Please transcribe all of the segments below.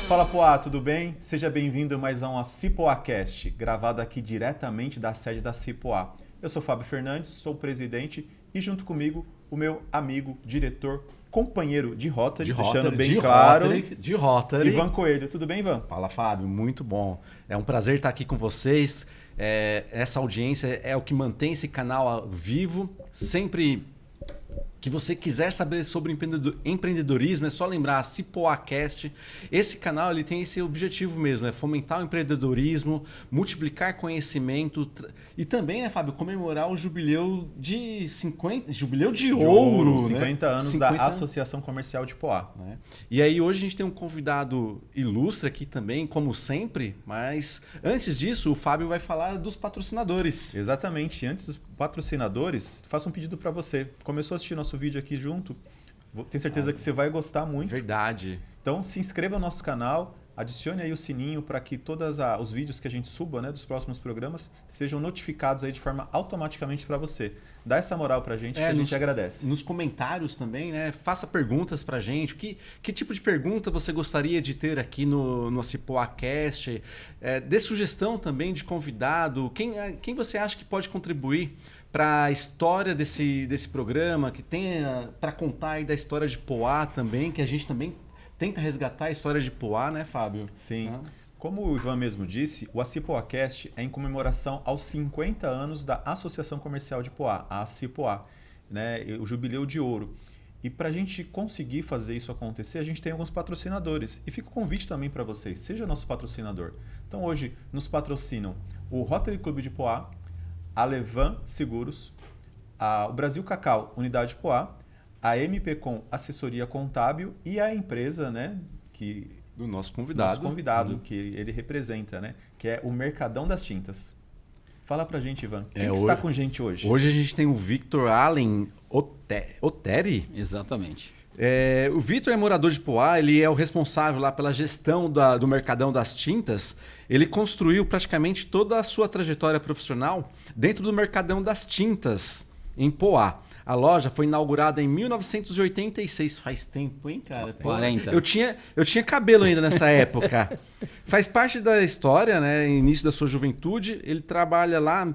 Fala Poá, tudo bem? Seja bem-vindo a mais um Cipoacast, gravado aqui diretamente da sede da Cipoá. Eu sou Fábio Fernandes, sou o presidente e junto comigo o meu amigo, diretor, companheiro de Rotary, deixando bem claro, de Rotary. Ivan Coelho. Tudo bem, Ivan? Fala, Fábio, muito bom. É um prazer estar aqui com vocês. Essa audiência é o que mantém esse canal vivo. Sempre que você quiser saber sobre empreendedorismo, é só lembrar Cipoacast. Esse canal ele tem esse objetivo mesmo, é fomentar o empreendedorismo, multiplicar conhecimento e também, né, Fábio, comemorar o jubileu de 50, jubileu de ouro, 50 né? anos 50... da Associação Comercial de Poá. Né? E aí hoje a gente tem um convidado ilustre aqui também, como sempre, mas antes disso o Fábio vai falar dos patrocinadores. Exatamente, antes dos patrocinadores, faço um pedido para você. Começou a assistir nosso vídeo aqui junto, tenho certeza que você vai gostar muito. Verdade. Então se inscreva no nosso canal, adicione aí o sininho para que todos os vídeos que a gente suba, né, dos próximos programas sejam notificados aí de forma automaticamente para você. Dá essa moral para a gente que a gente agradece. Nos comentários também, né, faça perguntas para a gente. Que tipo de pergunta você gostaria de ter aqui no Cipoacast? Dê sugestão também de convidado. Quem você acha que pode contribuir para a história desse programa, que tenha para contar aí da história de Poá também, que a gente também tenta resgatar a história de Poá, né, Fábio? Sim. Como o Ivan mesmo disse, o Cipoacast é em comemoração aos 50 anos da Associação Comercial de Poá, a Cipoá, né, o Jubileu de Ouro. E para a gente conseguir fazer isso acontecer, a gente tem alguns patrocinadores. E fica o convite também para vocês, seja nosso patrocinador. Então hoje nos patrocinam o Rotary Clube de Poá, a Levan Seguros, o Brasil Cacau Unidade Poá, a MPcom Assessoria Contábil e a empresa, né, do nosso convidado, que ele representa, né, que é o Mercadão das Tintas. Fala pra gente, Ivan, quem hoje, está com a gente hoje? Hoje a gente tem o Victor Allen Oteri. Exatamente. O Victor é morador de Poá, ele é o responsável lá pela gestão do Mercadão das Tintas. Ele construiu praticamente toda a sua trajetória profissional dentro do Mercadão das Tintas, em Poá. A loja foi inaugurada em 1986. Faz tempo, hein, cara? 40. Eu tinha cabelo ainda nessa época. Faz parte da história, né? Início da sua juventude. Ele trabalha lá,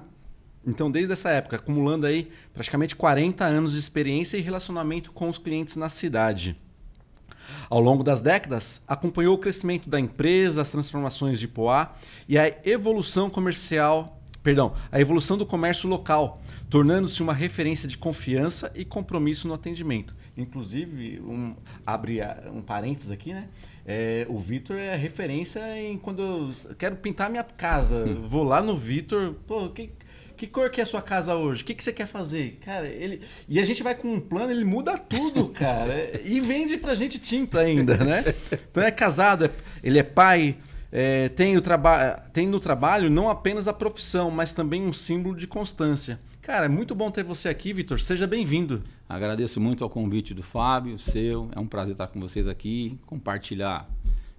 então, desde essa época, acumulando aí praticamente 40 anos de experiência e relacionamento com os clientes na cidade. Ao longo das décadas, acompanhou o crescimento da empresa, as transformações de Poá e a evolução do comércio local, tornando-se uma referência de confiança e compromisso no atendimento. Inclusive, abre um parênteses aqui, né? O Victor é referência em quando eu quero pintar minha casa. Vou lá no Victor, pô, que cor que é a sua casa hoje? O que você quer fazer? Cara, e a gente vai com um plano, ele muda tudo, cara. E vende pra gente tinta ainda, né? Então é casado, ele é pai, tem no trabalho não apenas a profissão, mas também um símbolo de constância. Cara, é muito bom ter você aqui, Victor. Seja bem-vindo. Agradeço muito ao convite do Fábio, seu. É um prazer estar com vocês aqui, compartilhar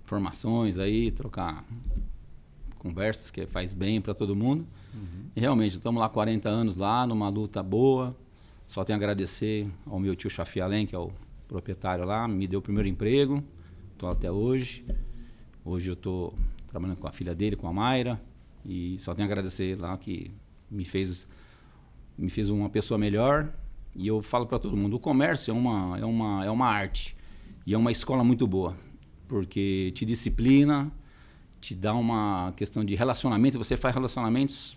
informações aí, trocar conversas que faz bem para todo mundo. E realmente, estamos lá 40 anos lá, numa luta boa. Só tenho a agradecer ao meu tio Chafi Allen, que é o proprietário lá, me deu o primeiro emprego. Estou até hoje. Hoje eu estou trabalhando com a filha dele, com a Mayra. E só tenho a agradecer lá que me fez uma pessoa melhor. E eu falo para todo mundo, o comércio é uma arte. E é uma escola muito boa. Porque te disciplina, te dá uma questão de relacionamento. Você faz relacionamentos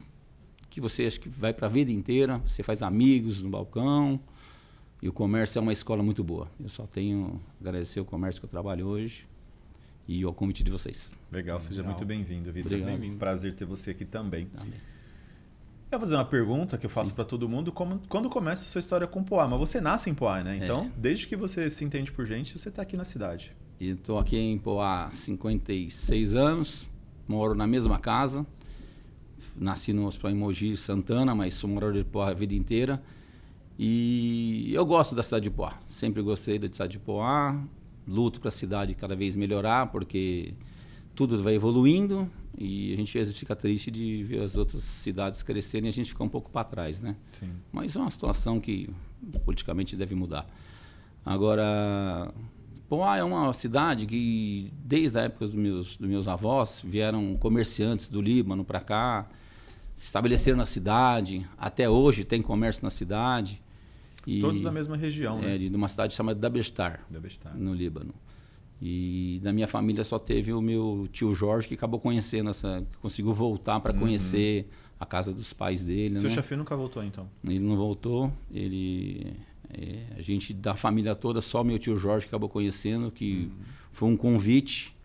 que você acha que vai para a vida inteira. Você faz amigos no balcão. E o comércio é uma escola muito boa. Eu só tenho a agradecer o comércio que eu trabalho hoje e ao convite de vocês. Legal, seja muito bem-vindo, Victor. Bem-vindo. Prazer ter você aqui também. Eu vou fazer uma pergunta que eu faço para todo mundo. Quando começa a sua história com Poá? Mas você nasce em Poá, né? Então, desde que você se entende por gente, você está aqui na cidade. E estou aqui em Poá há 56 anos. Moro na mesma casa. Nasci no Hospital em Mogi, Santana, mas sou morador de Poá a vida inteira. E eu gosto da cidade de Poá. Sempre gostei da cidade de Poá. Luto para a cidade cada vez melhorar, porque tudo vai evoluindo e a gente às vezes fica triste de ver as outras cidades crescerem e a gente fica um pouco para trás, né? Sim. Mas é uma situação que politicamente deve mudar. Agora, Poá é uma cidade que, desde a época dos meus avós, vieram comerciantes do Líbano para cá, se estabeleceram na cidade, até hoje tem comércio na cidade. Todos da mesma região, né? De uma cidade chamada Dabestar, no Líbano. E da minha família só teve o meu tio Jorge, que acabou conhecendo que conseguiu voltar para conhecer a casa dos pais dele. Seu né? chefe nunca voltou, então? Ele não voltou, a gente da família toda, só meu tio Jorge acabou conhecendo, que foi um convite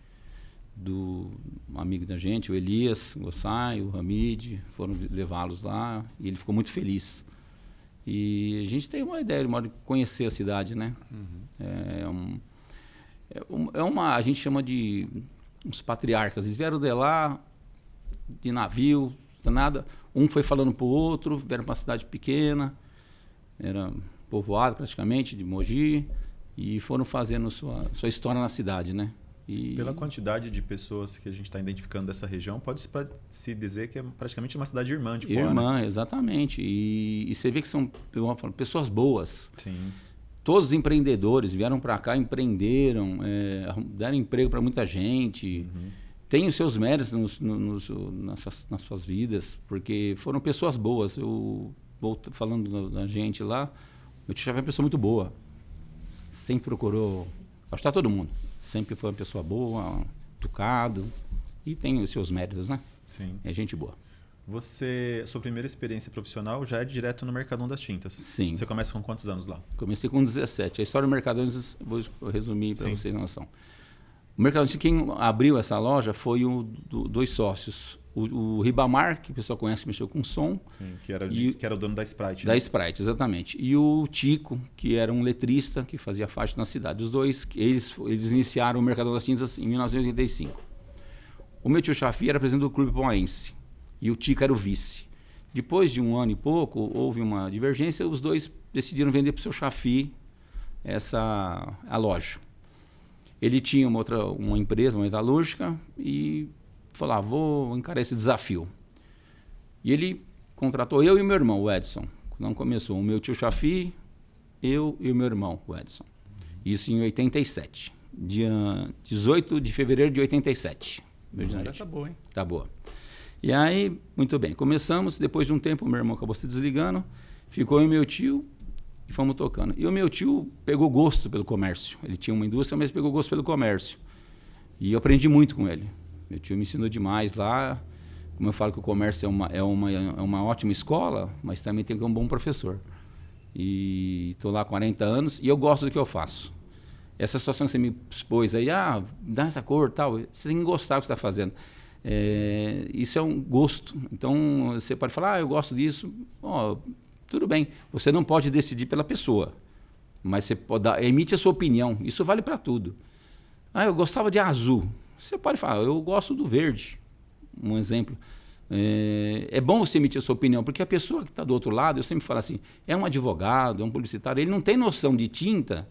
do amigo da gente, o Elias Gossai, o Hamid, foram levá-los lá e ele ficou muito feliz. E a gente tem uma ideia de conhecer a cidade, né? A gente chama de uns patriarcas. Eles vieram de lá, de navio, nada. Um foi falando para o outro, vieram para uma cidade pequena, era povoado praticamente, de Mogi, e foram fazendo sua história na cidade, né? Pela quantidade de pessoas que a gente está identificando dessa região, pode-se dizer que é praticamente uma cidade irmã de Poá. Irmã, né? Exatamente. E você vê que são pessoas boas. Sim. Todos os empreendedores vieram para cá, empreenderam, deram emprego para muita gente. Tem os seus méritos nas suas vidas, porque foram pessoas boas. Falando da gente lá, meu tio já foi uma pessoa muito boa. Sempre procurou gostar de todo mundo. Sempre foi uma pessoa boa, educado, e tem os seus méritos, né? Sim. É gente boa. Sua primeira experiência profissional já é direto no Mercadão das Tintas. Sim. Você começa com quantos anos lá? Comecei com 17. A história do Mercadão, vou resumir para vocês terem noção. O Mercadão, quem abriu essa loja foi dois sócios. O Ribamar, que o pessoal conhece, que mexeu com som. Sim, que era o dono da Sprite. Da Sprite, exatamente. E o Tico, que era um letrista que fazia faixa na cidade. Os dois, eles iniciaram o Mercadão das Tintas em 1985. O meu tio Chafi era presidente do Clube Poaense e o Tico era o vice. Depois de um ano e pouco, houve uma divergência, os dois decidiram vender para o seu Chafi a loja. Ele tinha uma empresa, uma metalúrgica, e falou, vou encarar esse desafio. E ele contratou eu e o meu irmão, o Edson. Quando começou, o meu tio Chafi, eu e o meu irmão, o Edson. Isso em 87. Dia 18 de fevereiro de 87. Tá boa, hein? Tá boa. E aí, muito bem, começamos. Depois de um tempo, o meu irmão acabou se desligando. Ficou eu e meu tio e fomos tocando. E o meu tio pegou gosto pelo comércio. Ele tinha uma indústria, mas pegou gosto pelo comércio. E eu aprendi muito com ele. Meu tio me ensinou demais lá. Como eu falo que o comércio é uma ótima escola, mas também tem que ter um bom professor. E estou lá há 40 anos e eu gosto do que eu faço. Essa situação que você me expôs aí, dá essa cor e tal, você tem que gostar do que você está fazendo. Isso é um gosto. Então, você pode falar, eu gosto disso. Tudo bem, você não pode decidir pela pessoa, mas você pode emite a sua opinião. Isso vale para tudo. Eu gostava de azul. Você pode falar, eu gosto do verde. Um exemplo. É bom você emitir a sua opinião, porque a pessoa que está do outro lado, eu sempre falo assim, é um advogado, é um publicitário, ele não tem noção de tinta,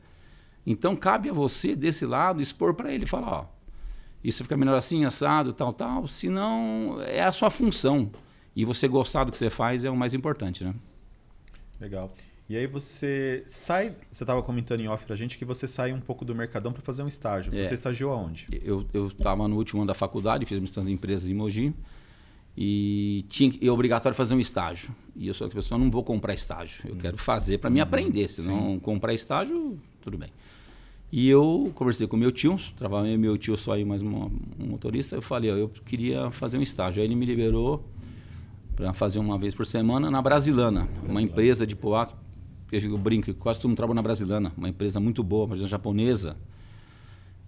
então cabe a você, desse lado, expor para ele, falar, isso fica melhor assim, assado, tal, tal, senão é a sua função. E você gostar do que você faz é o mais importante, né? Legal. E aí você estava comentando em off pra gente que você sai um pouco do Mercadão para fazer um estágio. Você estagiou aonde? Eu estava no último ano da faculdade, fiz uma estágio em empresas em Mogi e é obrigatório fazer um estágio. E eu sou aquela pessoa, não vou comprar estágio, eu quero fazer para me aprender, senão comprar estágio, tudo bem. E eu conversei com meu tio, trabalhava meu tio só e mais um motorista, eu falei, eu queria fazer um estágio. Aí ele me liberou para fazer uma vez por semana na Brasilana, uma empresa de Poá. Eu brinco, quase todo mundo trabalha na Brasilana, uma empresa muito boa, uma empresa japonesa.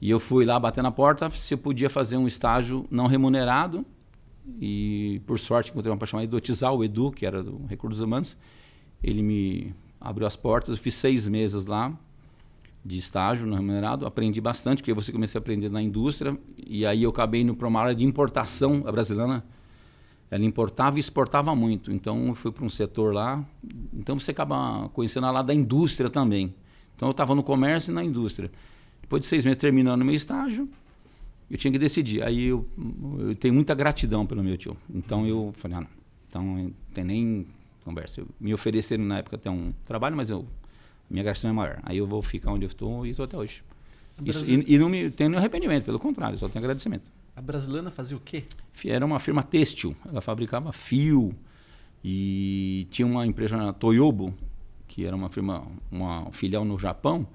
E eu fui lá bater na porta se eu podia fazer um estágio não remunerado. E, por sorte, encontrei uma pessoa chamada Edotizal, o Edu, que era do Recursos Humanos. Ele me abriu as portas, eu fiz 6 meses lá de estágio não remunerado. Aprendi bastante, porque você comecei a aprender na indústria. E aí eu acabei indo para uma área de importação, a Brasilana. Ela importava e exportava muito, então eu fui para um setor lá, então você acaba conhecendo a lá da indústria também. Então eu estava no comércio e na indústria. Depois de 6 meses terminando o meu estágio, eu tinha que decidir. Aí eu tenho muita gratidão pelo meu tio. Então eu falei, não, então não tem nem conversa. Me ofereceram na época até um trabalho, mas minha gratidão é maior. Aí eu vou ficar onde eu estou e estou até hoje. E não me tenho nenhum arrependimento, pelo contrário, só tenho agradecimento. A Brasilana fazia o quê? Era uma firma têxtil, ela fabricava fio e tinha uma empresa na Toyobo, que era uma firma, uma filial no Japão,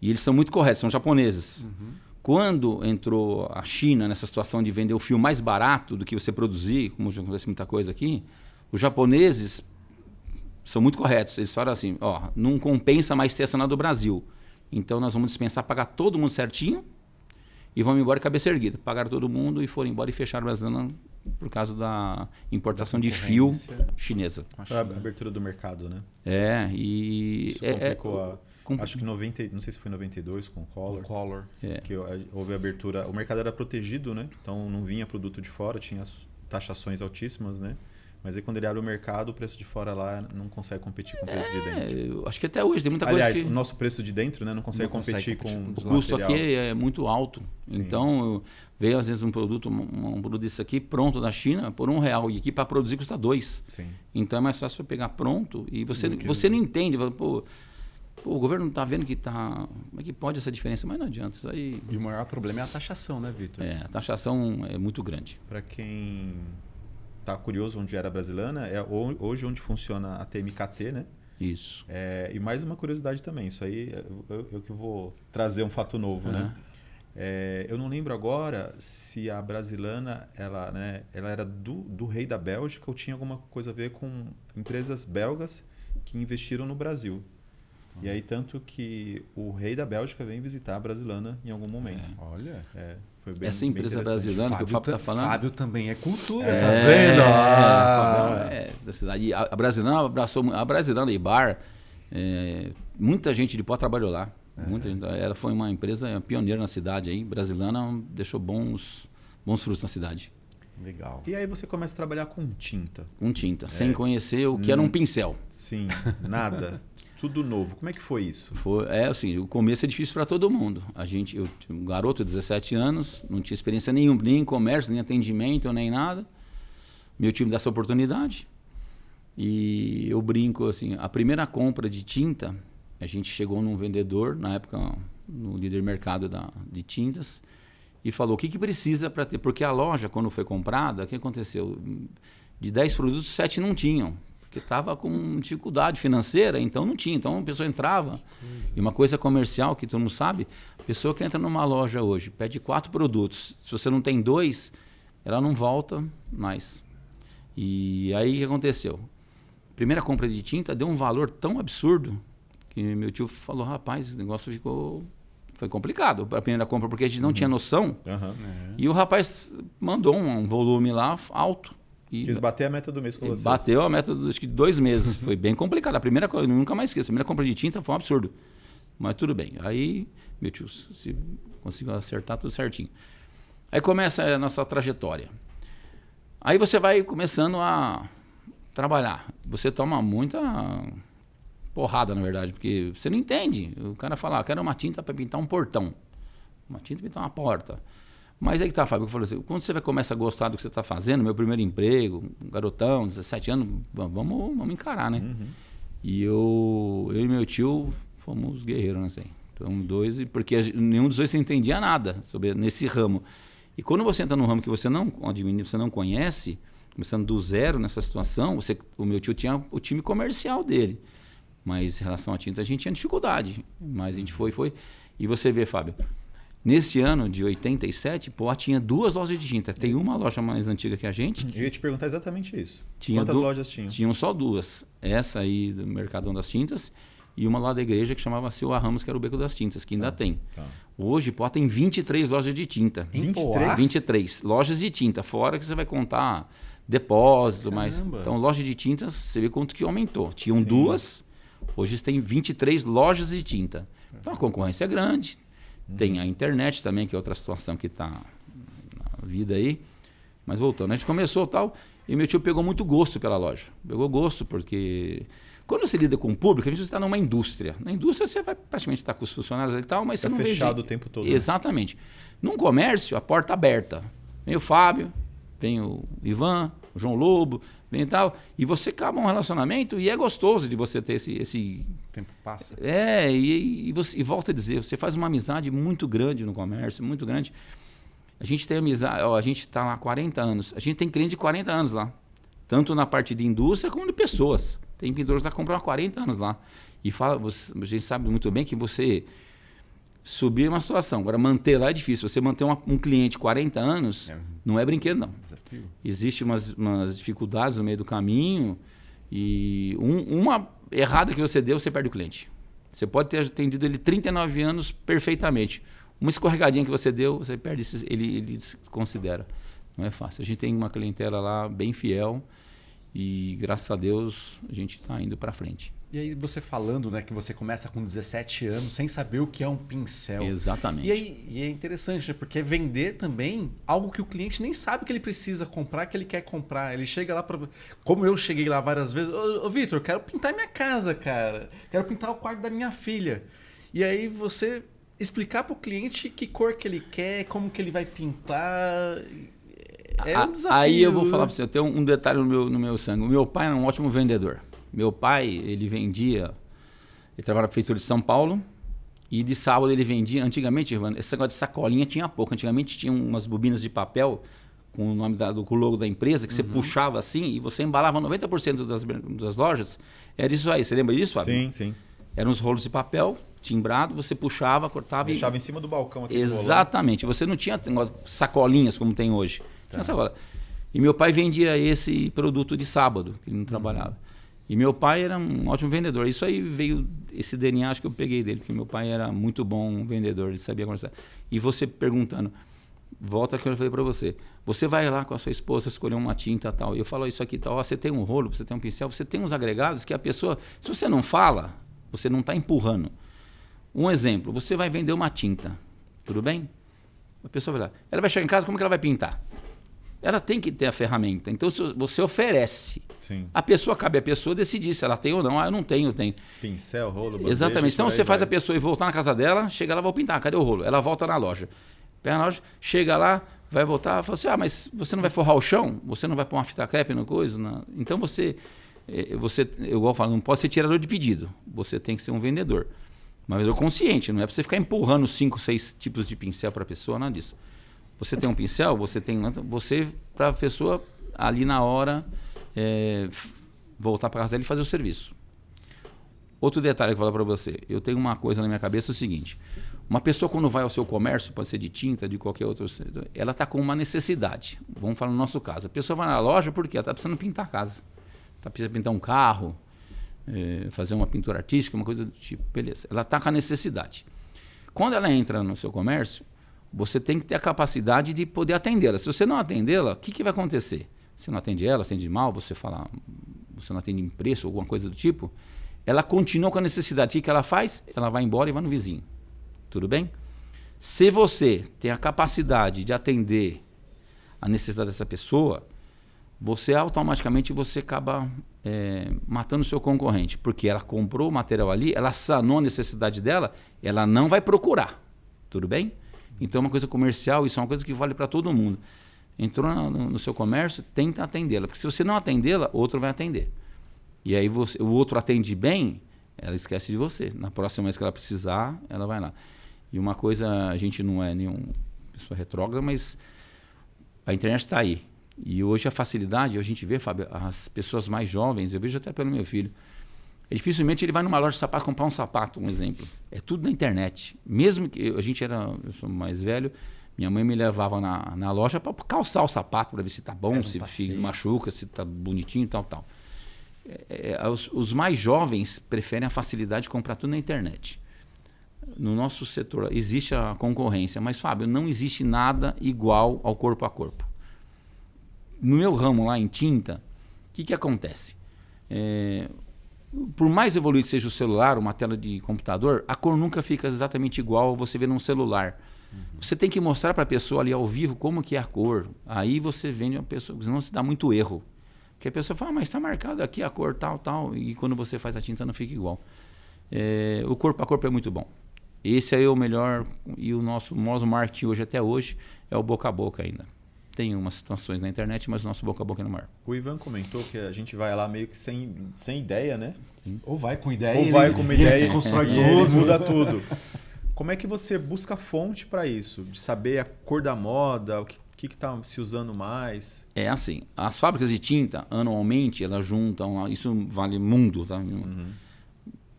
e eles são muito corretos, são japoneses. Quando entrou a China nessa situação de vender o fio mais barato do que você produzir, como já acontece muita coisa aqui, os japoneses são muito corretos. Eles falam assim, ó, não compensa mais ter essa do Brasil. Então nós vamos dispensar, pagar todo mundo certinho e vamos embora de cabeça erguida. Pagaram todo mundo e foram embora e fecharam a Brasilana por causa da importação de fio chinesa. A abertura do mercado, né? E... Isso complicou acho que não sei se foi em 92 com o Collor. Que houve abertura. O mercado era protegido, né? Então não vinha produto de fora, tinha taxações altíssimas, né? Mas aí quando ele abre o mercado, o preço de fora lá não consegue competir com o preço de dentro. Eu acho que até hoje tem muita coisa Aliás, o nosso preço de dentro, né, não consegue competir com o custo material. aqui é muito alto. Sim. Então, veio às vezes um produto desse aqui pronto da China por R$1 e aqui para produzir custa 2. Sim. Então é mais fácil você pegar pronto e você não entende. Pô, o governo não está vendo que está... Como é que pode essa diferença? Mas não adianta. Isso aí... E o maior problema é a taxação, né, Vitor? A taxação é muito grande. Para quem está curioso onde era a Brasilana, é hoje onde funciona a TMKT, né? Isso. E mais uma curiosidade também, isso aí eu que vou trazer um fato novo, né? Eu não lembro agora se a Brasilana ela era do rei da Bélgica ou tinha alguma coisa a ver com empresas belgas que investiram no Brasil. E aí, tanto que o rei da Bélgica vem visitar a Brasilana em algum momento. Olha. Foi bem, essa empresa brasileira que o Fábio está falando. Fábio também é cultura, tá vendo? Da cidade. A Brasilana abraçou. A Brasilana e Bar, muita gente de Pó trabalhou lá. Muita gente, ela foi uma empresa pioneira na cidade aí. Brasilana deixou bons frutos na cidade. Legal. E aí você começa a trabalhar com tinta. Com tinta, sem conhecer o que era um pincel. Sim, nada. Tudo novo. Como é que foi isso? Assim, o começo é difícil para todo mundo. Eu um garoto de 17 anos, não tinha experiência nenhuma, nem em comércio, nem atendimento, nem nada. Meu time dá essa oportunidade. E eu brinco assim, a primeira compra de tinta, a gente chegou num vendedor, na época, no líder mercado de tintas, e falou o que precisa para ter. Porque a loja, quando foi comprada, o que aconteceu? De 10 produtos, 7 não tinham. Porque estava com dificuldade financeira, então não tinha. Então a pessoa entrava. E uma coisa comercial que todo mundo sabe, a pessoa que entra numa loja hoje, pede 4 produtos. Se você não tem 2, ela não volta mais. E aí o que aconteceu? Primeira compra de tinta deu um valor tão absurdo que meu tio falou, rapaz, esse negócio foi complicado para a primeira compra, porque a gente não tinha noção. E o rapaz mandou um volume lá alto. Quis bater a meta do mês com vocês. Bateu a meta acho que de 2 meses. Foi bem complicado. A primeira coisa, eu nunca mais esqueço. A primeira compra de tinta foi um absurdo. Mas tudo bem. Aí, meu tio, se conseguiu acertar tudo certinho. Aí começa a nossa trajetória. Aí você vai começando a trabalhar. Você toma muita porrada, na verdade, porque você não entende. O cara fala, quero uma tinta para pintar um portão. Uma tinta para pintar uma porta. Mas aí que tá, Fábio, eu falei assim, quando você começa a gostar do que você está fazendo, meu primeiro emprego, um garotão, 17 anos, vamos encarar, né? E eu e meu tio fomos guerreiros, né? Assim. Então, porque nenhum dos dois se entendia nada nesse ramo. E quando você entra num ramo que você não conhece, começando do zero nessa situação, o meu tio tinha o time comercial dele. Mas em relação à tinta, a gente tinha dificuldade. Mas a gente foi. E você vê, Fábio, nesse ano de 87, Poá tinha 2 lojas de tinta. Tem uma loja mais antiga que a gente. Eu ia te perguntar exatamente isso. Quantas lojas tinham? Tinham só 2. Essa aí do Mercadão das Tintas e uma lá da igreja que chamava Silva Ramos, que era o Beco das Tintas, que ainda tem. Hoje, Poá tem 23 lojas de tinta. 23? 23 lojas de tinta. Fora que você vai contar depósito, mas... Então, loja de tintas, você vê quanto que aumentou. Tinham 2, hoje tem 23 lojas de tinta. Então, a concorrência é grande. Tem a internet também, que é outra situação que está na vida aí. Mas voltando, a gente começou tal, e meu tio pegou muito gosto pela loja. Pegou gosto porque... Quando você lida com o público, a gente está numa indústria. Na indústria você vai praticamente estar com os funcionários e tal, mas você não vê... fechado o tempo todo. Exatamente. Num comércio, a porta aberta. Vem o Fábio, vem o Ivan, o João Lobo, vem e tal. E você acaba um relacionamento e é gostoso de você ter esse... O tempo passa. E volta a dizer, você faz uma amizade muito grande no comércio, muito grande. A gente tem amizade, a gente está lá há 40 anos. A gente tem cliente de 40 anos lá. Tanto na parte de indústria como de pessoas. Tem vendedores lá que compram há 40 anos lá. E a gente sabe muito bem que você subir é uma situação. Agora, manter lá é difícil. Você manter um cliente 40 anos não é brinquedo, não. Desafio. Existem umas dificuldades no meio do caminho. E uma errada que você deu, você perde o cliente. Você pode ter atendido ele 39 anos perfeitamente. Uma escorregadinha que você deu, você perde, ele desconsidera. Não é fácil. A gente tem uma clientela lá bem fiel e, graças a Deus, a gente está indo para frente. E aí você falando, né, que você começa com 17 anos sem saber o que é um pincel. Exatamente. E é interessante, né, porque é vender também algo que o cliente nem sabe que ele precisa comprar, que ele quer comprar. Ele chega lá para... Como eu cheguei lá várias vezes. Ô Vitor, quero pintar minha casa, cara. Quero pintar o quarto da minha filha. E aí você... explicar para o cliente que cor que ele quer, como que ele vai pintar. É um desafio. Aí eu vou falar para você, eu tenho um detalhe no meu sangue. O meu pai era um ótimo vendedor. Meu pai, ele trabalhava na prefeitura de São Paulo e de sábado ele vendia, antigamente, Ivan, esse negócio de sacolinha tinha pouco. Antigamente tinha umas bobinas de papel com o nome com o logo da empresa, que você puxava assim e você embalava 90% das lojas. Era isso aí, você lembra disso, Fábio? Sim, sim. Eram uns rolos de papel timbrado, você puxava, cortava Deixava em cima do balcão aqui. Exatamente. Você não tinha sacolinhas como tem hoje. Tinha sacola. E meu pai vendia esse produto de sábado, que ele não trabalhava. E meu pai era um ótimo vendedor. Isso aí veio, esse DNA acho que eu peguei dele, porque meu pai era muito bom vendedor, ele sabia conversar. E você perguntando, volta que eu falei para você, você vai lá com a sua esposa escolher uma tinta tal, e eu falo isso aqui tal, você tem um rolo, você tem um pincel, você tem uns agregados que a pessoa, se você não fala, você não está empurrando. Um exemplo, você vai vender uma tinta, tudo bem? A pessoa vai lá, ela vai chegar em casa, como que ela vai pintar? Ela tem que ter a ferramenta, então você oferece. Sim. Cabe a pessoa decidir se ela tem ou não. Eu não tenho, eu tenho. Pincel, rolo, bandeja. Exatamente, então você faz a pessoa ir voltar na casa dela, chega lá, vou pintar, cadê o rolo? Ela volta na loja. Pega na loja, chega lá, vai voltar, fala assim, mas você não vai forrar o chão? Você não vai pôr uma fita crepe no coisa? Não. Então igual eu falo, não pode ser tirador de pedido, você tem que ser um vendedor. Mas vendedor consciente, não é para você ficar empurrando 5, 6 tipos de pincel para a pessoa, nada disso. Você tem um pincel, você para a pessoa ali na hora voltar para casa dela e fazer o serviço. Outro detalhe que eu vou falar para você, eu tenho uma coisa na minha cabeça, é o seguinte, uma pessoa quando vai ao seu comércio, pode ser de tinta, de qualquer outro, ela está com uma necessidade, vamos falar no nosso caso, a pessoa vai na loja porque ela está precisando pintar a casa, está precisando pintar um carro, fazer uma pintura artística, uma coisa do tipo, beleza, ela está com a necessidade. Quando ela entra no seu comércio, você tem que ter a capacidade de poder atendê-la. Se você não atendê-la, o que vai acontecer? Você não atende ela, atende mal, você não atende em preço, alguma coisa do tipo, ela continua com a necessidade. O que ela faz? Ela vai embora e vai no vizinho. Tudo bem? Se você tem a capacidade de atender a necessidade dessa pessoa, você automaticamente acaba matando o seu concorrente, porque ela comprou o material ali, ela sanou a necessidade dela, ela não vai procurar. Tudo bem? Então é uma coisa comercial, isso é uma coisa que vale para todo mundo. Entrou no seu comércio, tenta atendê-la, porque se você não atendê-la, outro vai atender. E aí o outro atende bem, ela esquece de você. Na próxima vez que ela precisar, ela vai lá. E uma coisa, a gente não é nenhuma pessoa retrógrada, mas a internet está aí. E hoje a facilidade, a gente vê, Fábio, as pessoas mais jovens, eu vejo até pelo meu filho, dificilmente ele vai numa loja de sapato comprar um sapato, um exemplo. É tudo na internet. Mesmo que eu sou mais velho, minha mãe me levava na loja para calçar o sapato, para ver se está bom, se machuca, se está bonitinho e tal. Os mais jovens preferem a facilidade de comprar tudo na internet. No nosso setor existe a concorrência, mas, Fábio, não existe nada igual ao corpo a corpo. No meu ramo lá em tinta, o que acontece? Por mais evoluído que seja o celular, uma tela de computador, a cor nunca fica exatamente igual a você vê num celular. Você tem que mostrar para a pessoa ali ao vivo como que é a cor. Aí você vende uma pessoa, senão se dá muito erro. Porque a pessoa fala, mas está marcado aqui a cor tal, e quando você faz a tinta não fica igual. O corpo a corpo é muito bom. Esse aí é o melhor, e o nosso marketing hoje até hoje é o boca a boca ainda. tem umas situações na internet, mas o nosso boca a boca é no maior. O Ivan comentou que a gente vai lá meio que sem ideia, né? Ou vai com ideia, Ou vai com uma ideia e desconstrói e ele tudo. muda tudo. Como é que você busca fonte para isso? De saber a cor da moda, o que está se usando mais? É assim, as fábricas de tinta, anualmente, elas juntam, isso vale mundo, tá?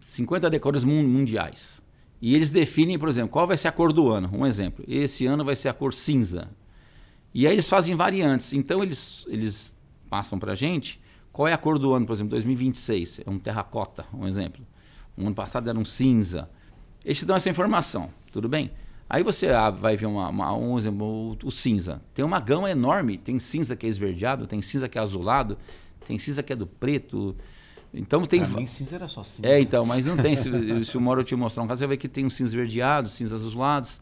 50 decoradores mundiais. E eles definem, por exemplo, qual vai ser a cor do ano. Um exemplo, esse ano vai ser a cor cinza. E aí eles fazem variantes. Então eles passam para a gente qual é a cor do ano, por exemplo, 2026. É um terracota, um exemplo. O ano passado era um cinza. Eles te dão essa informação, tudo bem? Aí você vai ver um exemplo, o cinza. Tem uma gama enorme. Tem cinza que é esverdeado, tem cinza que é azulado, tem cinza que é do preto. Então tem. Pra mim, cinza era só cinza. Então, mas não tem. Se uma hora eu te mostrar um caso, você vai ver que tem um cinza esverdeado, cinzas azulados.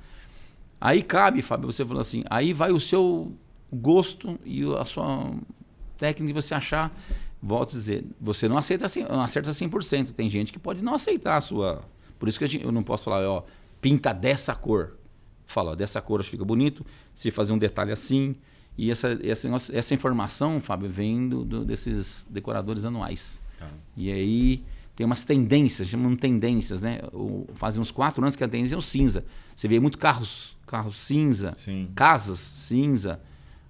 Aí cabe, Fábio, você falou assim, aí vai o seu gosto e a sua técnica que você achar. Volto a dizer, você não acerta 100%. Tem gente que pode não aceitar a sua... Por isso que eu não posso falar, ó, pinta dessa cor. Fala, ó, dessa cor acho que fica bonito, se fazer um detalhe assim. E essa informação, Fábio, vem desses decoradores anuais. E aí tem umas tendências, chamam tendências, né? Fazem uns 4 anos que a tendência é o cinza. Você vê muito carros cinza, Sim. casas cinza.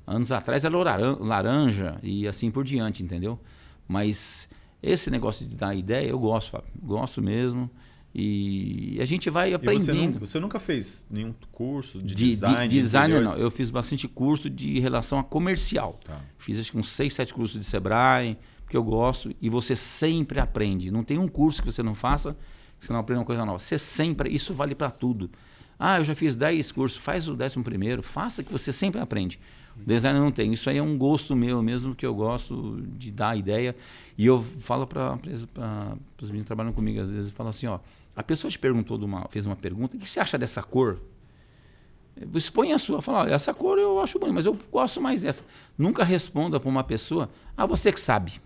Anos atrás era laranja e assim por diante, entendeu? Mas esse negócio de dar ideia, eu gosto, Fábio. Gosto mesmo. E a gente vai aprendendo. Você nunca fez nenhum curso de design? De designer, não. Eu fiz bastante curso de relação a comercial. Tá. Fiz acho que uns 6, 7 cursos de Sebrae, porque eu gosto. E você sempre aprende. Não tem um curso que você não faça que você não aprenda uma coisa nova. Você sempre... Isso vale para tudo. Ah, eu já fiz 10 cursos. Faz o 11º. Faça que você sempre aprende. O designer não tem. Isso aí é um gosto meu mesmo, que eu gosto de dar ideia. E eu falo para os meninos que trabalham comigo, às vezes, falo assim, ó, a pessoa te perguntou, fez uma pergunta, o que você acha dessa cor? Expõe a sua, fala, essa cor eu acho bonita, mas eu gosto mais dessa. Nunca responda para uma pessoa, você que sabe.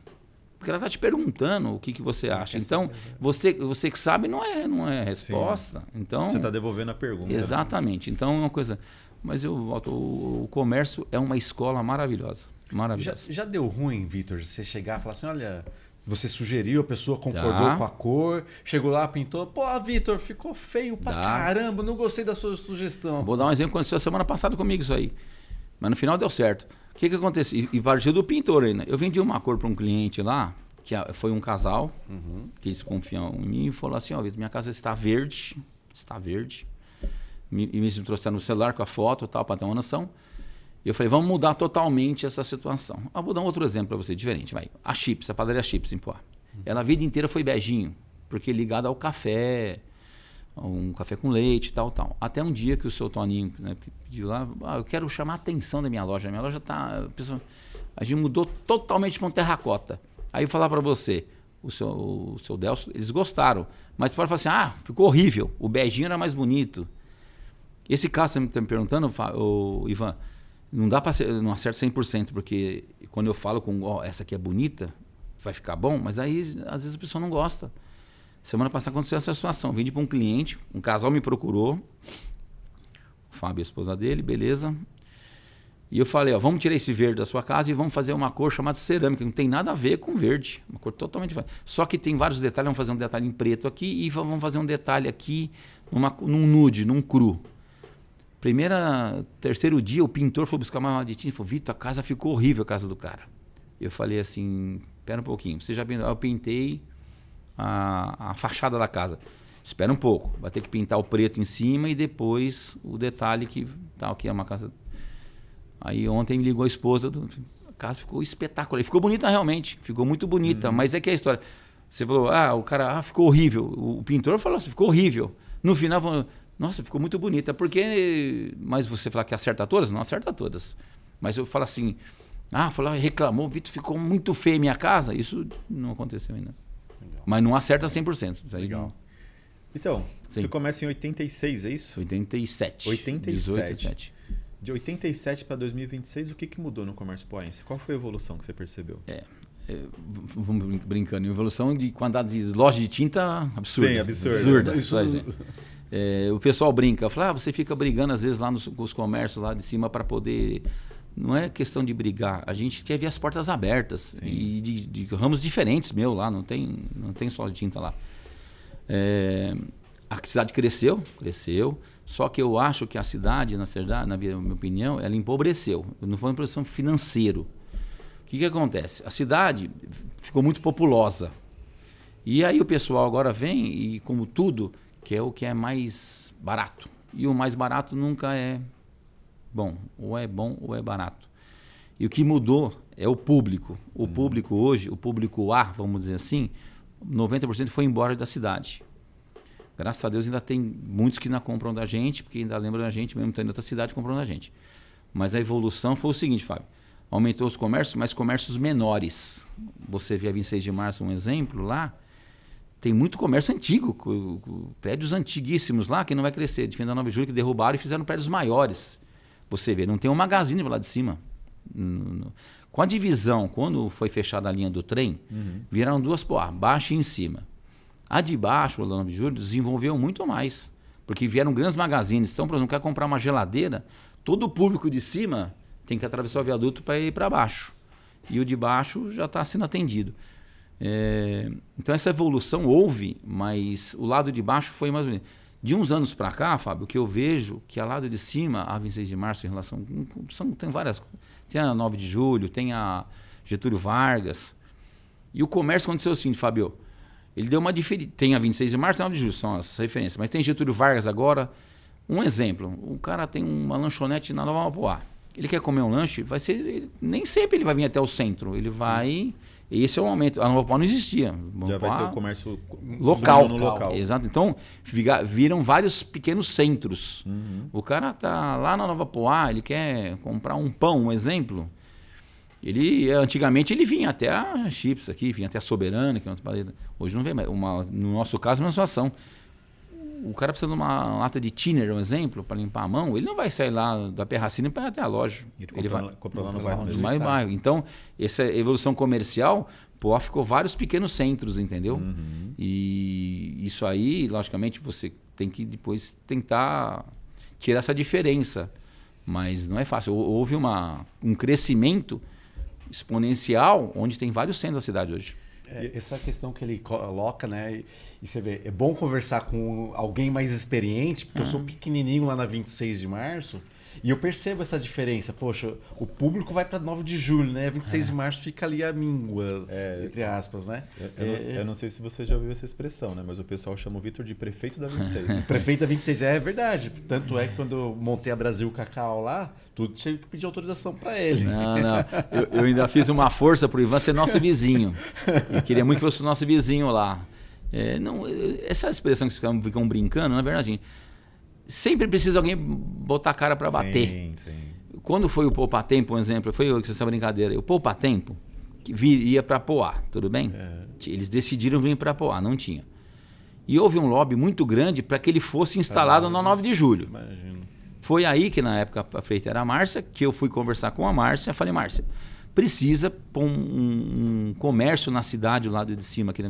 Porque ela está te perguntando o que você acha. Então, você que sabe não é resposta. Então, você está devolvendo a pergunta. Exatamente. Então, é uma coisa... Mas eu volto, o comércio é uma escola maravilhosa. Maravilhosa. Já deu ruim, Vitor, você chegar e falar assim, olha, você sugeriu, a pessoa concordou com a cor, chegou lá, pintou, pô, Vitor, ficou feio pra caramba, não gostei da sua sugestão. Vou dar um exemplo que aconteceu semana passada comigo isso aí. Mas no final deu certo. O que aconteceu? E partiu do pintor ainda. Eu vendi uma cor para um cliente lá, que foi um casal, que eles confiam em mim, e falou assim, ó, Vitor, minha casa está verde. E me trouxeram no celular com a foto e tal, para ter uma noção. E eu falei, vamos mudar totalmente essa situação. Vou dar um outro exemplo para você, diferente. Vai. A Chips, a padaria Chips em Poá. Ela a vida inteira foi beijinho, porque ligada ao café, um café com leite e tal. Até um dia que o seu Toninho, né, pediu lá, eu quero chamar a atenção da minha loja. A minha loja tá... A gente mudou totalmente para um terracota. Aí eu falar para você, o seu Delcio, eles gostaram. Mas você pode falar assim, ficou horrível, o beijinho era mais bonito. Esse caso, você está me perguntando, Ivan, não dá para não acerta 100%, porque quando eu falo com, essa aqui é bonita, vai ficar bom, mas aí às vezes a pessoa não gosta. Semana passada aconteceu essa situação, vendi para um cliente, um casal me procurou, o Fábio, a esposa dele, beleza. E eu falei, vamos tirar esse verde da sua casa e vamos fazer uma cor chamada cerâmica, não tem nada a ver com verde, uma cor totalmente diferente. Só que tem vários detalhes, vamos fazer um detalhe em preto aqui e vamos fazer um detalhe aqui num nude, num cru. Terceiro dia, o pintor foi buscar mais uma de tinta e falou, Vitor, a casa ficou horrível, a casa do cara. Eu falei assim, espera um pouquinho, você já pintou? Eu pintei a fachada da casa. Espera um pouco, vai ter que pintar o preto em cima e depois o detalhe que é uma casa... Aí ontem me ligou a esposa, a casa ficou espetacular, ficou bonita realmente, ficou muito bonita, mas é que a história... Você falou, o cara ficou horrível, o pintor falou assim, ficou horrível. No final, falou, nossa, ficou muito bonita, mas você falar que acerta todas? Não acerta todas. Mas eu falo assim, reclamou, Vitor, ficou muito feia a minha casa. Isso não aconteceu ainda. Legal. Mas não acerta 100%. Isso aí legal. Não... Então, sim. Você começa em 86, é isso? 87. 87. De 87 para 2026, o que mudou no comércio poense? Qual foi a evolução que você percebeu? Vamos brincando, evolução de quantidade de loja de tinta absurda. Sim, absurda. O pessoal brinca, fala, você fica brigando às vezes lá com os comércios lá de cima para poder não é questão de brigar. A gente quer ver as portas abertas. Sim. E de ramos diferentes, lá. Não tem só tinta lá. A cidade cresceu. Só que eu acho que a cidade, na minha opinião, ela empobreceu. Eu não falo em produção financeira. O que acontece? A cidade ficou muito populosa. E aí o pessoal agora vem e, como tudo, quer o que é mais barato. E o mais barato nunca é bom. Ou é bom ou é barato. E o que mudou é o público. O público hoje, o público A, vamos dizer assim, 90% foi embora da cidade. Graças a Deus ainda tem muitos que ainda compram da gente, porque ainda lembram da gente, mesmo estando em outra cidade, compram da gente. Mas a evolução foi o seguinte, Fábio. Aumentou os comércios, mas comércios menores. Você vê a 26 de março, um exemplo lá, tem muito comércio antigo, prédios antiguíssimos lá, que não vai crescer. De da 9 de julho, que derrubaram e fizeram prédios maiores. Você vê, não tem um magazine lá de cima. Com a divisão, quando foi fechada a linha do trem, viraram duas poá, baixo e em cima. A de baixo, lá 9 de julho, desenvolveu muito mais. Porque vieram grandes magazines. Então, por exemplo, quer comprar uma geladeira, todo o público de cima tem que atravessar o viaduto para ir para baixo. E o de baixo já está sendo atendido. Então, essa evolução houve, mas o lado de baixo foi mais ou menos. De uns anos para cá, Fábio, o que eu vejo que a lado de cima, a 26 de março, em relação. Tem várias. Tem a 9 de julho, tem a Getúlio Vargas. E o comércio aconteceu assim, Fábio. Ele deu uma diferença. Tem a 26 de março e a 9 de julho, são as referências. Mas tem Getúlio Vargas agora. Um exemplo. O cara tem uma lanchonete na Nova Mapoá. Ele quer comer um lanche, vai ser. Nem sempre ele vai vir até o centro. Ele vai. Sim. Esse é o momento. A Nova Mapoá não existia. Já vai ter o comércio local. No local. Exato. Então, viram vários pequenos centros. O cara tá lá na Nova Mapoá, ele quer comprar um pão, um exemplo. Antigamente ele vinha até a Chips aqui, vinha até a Soberana, que é uma. Hoje não vem mais. No nosso caso, é uma situação. O cara precisa de uma lata de thinner, um exemplo, para limpar a mão, ele não vai sair lá da Perracina para ir até a loja. Ele vai comprar lá no bairro. No bairro. Então, essa evolução comercial, ficou vários pequenos centros, entendeu? E isso aí, logicamente, você tem que depois tentar tirar essa diferença. Mas não é fácil. Houve um crescimento exponencial, onde tem vários centros da cidade hoje. Essa questão que ele coloca, né? E você vê, é bom conversar com alguém mais experiente, porque eu sou pequenininho lá na 26 de março, e eu percebo essa diferença. Poxa, o público vai para 9 de julho, né? 26 de março fica ali a míngua, entre aspas, né? Eu não sei se você já ouviu essa expressão, né? Mas o pessoal chama o Vitor de prefeito da 26. Prefeito da 26, é verdade. Tanto é que quando eu montei a Brasil Cacau lá, tudo tinha que pedir autorização para ele. Não. Eu ainda fiz uma força pro Ivan ser nosso vizinho. Eu queria muito que fosse o nosso vizinho lá. Essa expressão que vocês ficam brincando, na verdade, sempre precisa alguém botar a cara para bater. Sim. Quando foi o Poupa Tempo, um exemplo, foi essa brincadeira. O Poupa Tempo ia para Poá, tudo bem? Eles decidiram vir para Poá, não tinha. E houve um lobby muito grande para que ele fosse instalado na 9 de julho. Imagino. Foi aí que na época a prefeita era a Márcia, que eu fui conversar com a Márcia. Falei, Márcia, precisa pôr um comércio na cidade, do lado de cima, aqui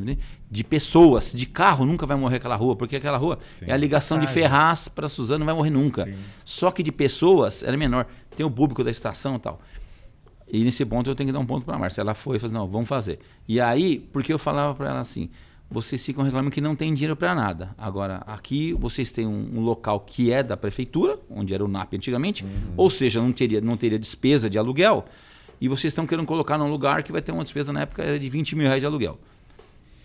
de pessoas, de carro, nunca vai morrer aquela rua, porque aquela rua é a ligação de Ferraz para Suzano, não vai morrer nunca. Sim. Só que de pessoas era menor. Tem o público da estação e tal. E nesse ponto eu tenho que dar um ponto para a Márcia. Ela foi e falou, não, vamos fazer. E aí, porque eu falava para ela assim, vocês ficam reclamando que não tem dinheiro para nada. Agora, aqui vocês têm um local que é da prefeitura, onde era o NAP antigamente, ou seja, não teria despesa de aluguel, e vocês estão querendo colocar num lugar que vai ter uma despesa na época era de 20 mil reais de aluguel.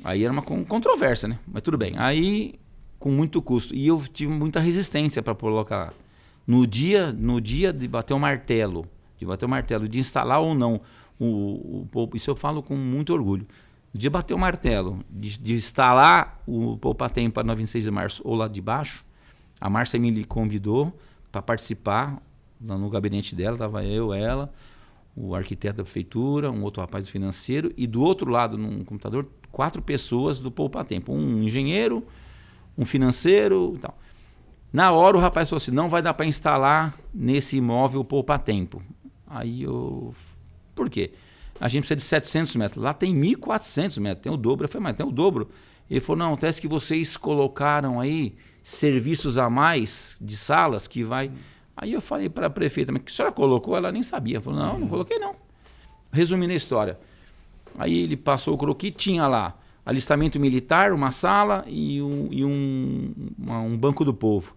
Aí era uma controvérsia, né? Mas tudo bem. Aí, com muito custo. E eu tive muita resistência para colocar. No dia de bater o martelo, de instalar ou não, isso eu falo com muito orgulho. No dia de bater o martelo, de instalar o Poupa Tempo para 26 de março ou lá de baixo, a Márcia me convidou para participar no gabinete dela, estava ela, o arquiteto da prefeitura, um outro rapaz do financeiro, e do outro lado, num computador, 4 pessoas do Poupa Tempo. Um engenheiro, um financeiro e tal. Na hora o rapaz falou assim, não vai dar para instalar nesse imóvel o Poupa Tempo. Aí eu... Por quê? A gente precisa de 700 metros. Lá tem 1.400 metros, tem o dobro. Eu falei, mas tem o dobro. Ele falou, não, acontece que vocês colocaram aí serviços a mais de salas que vai... Aí eu falei para a prefeita, mas que a senhora colocou? Ela nem sabia. Falou, não coloquei não. Resumindo a história. Aí ele passou o croquis, tinha lá alistamento militar, uma sala e um banco do povo.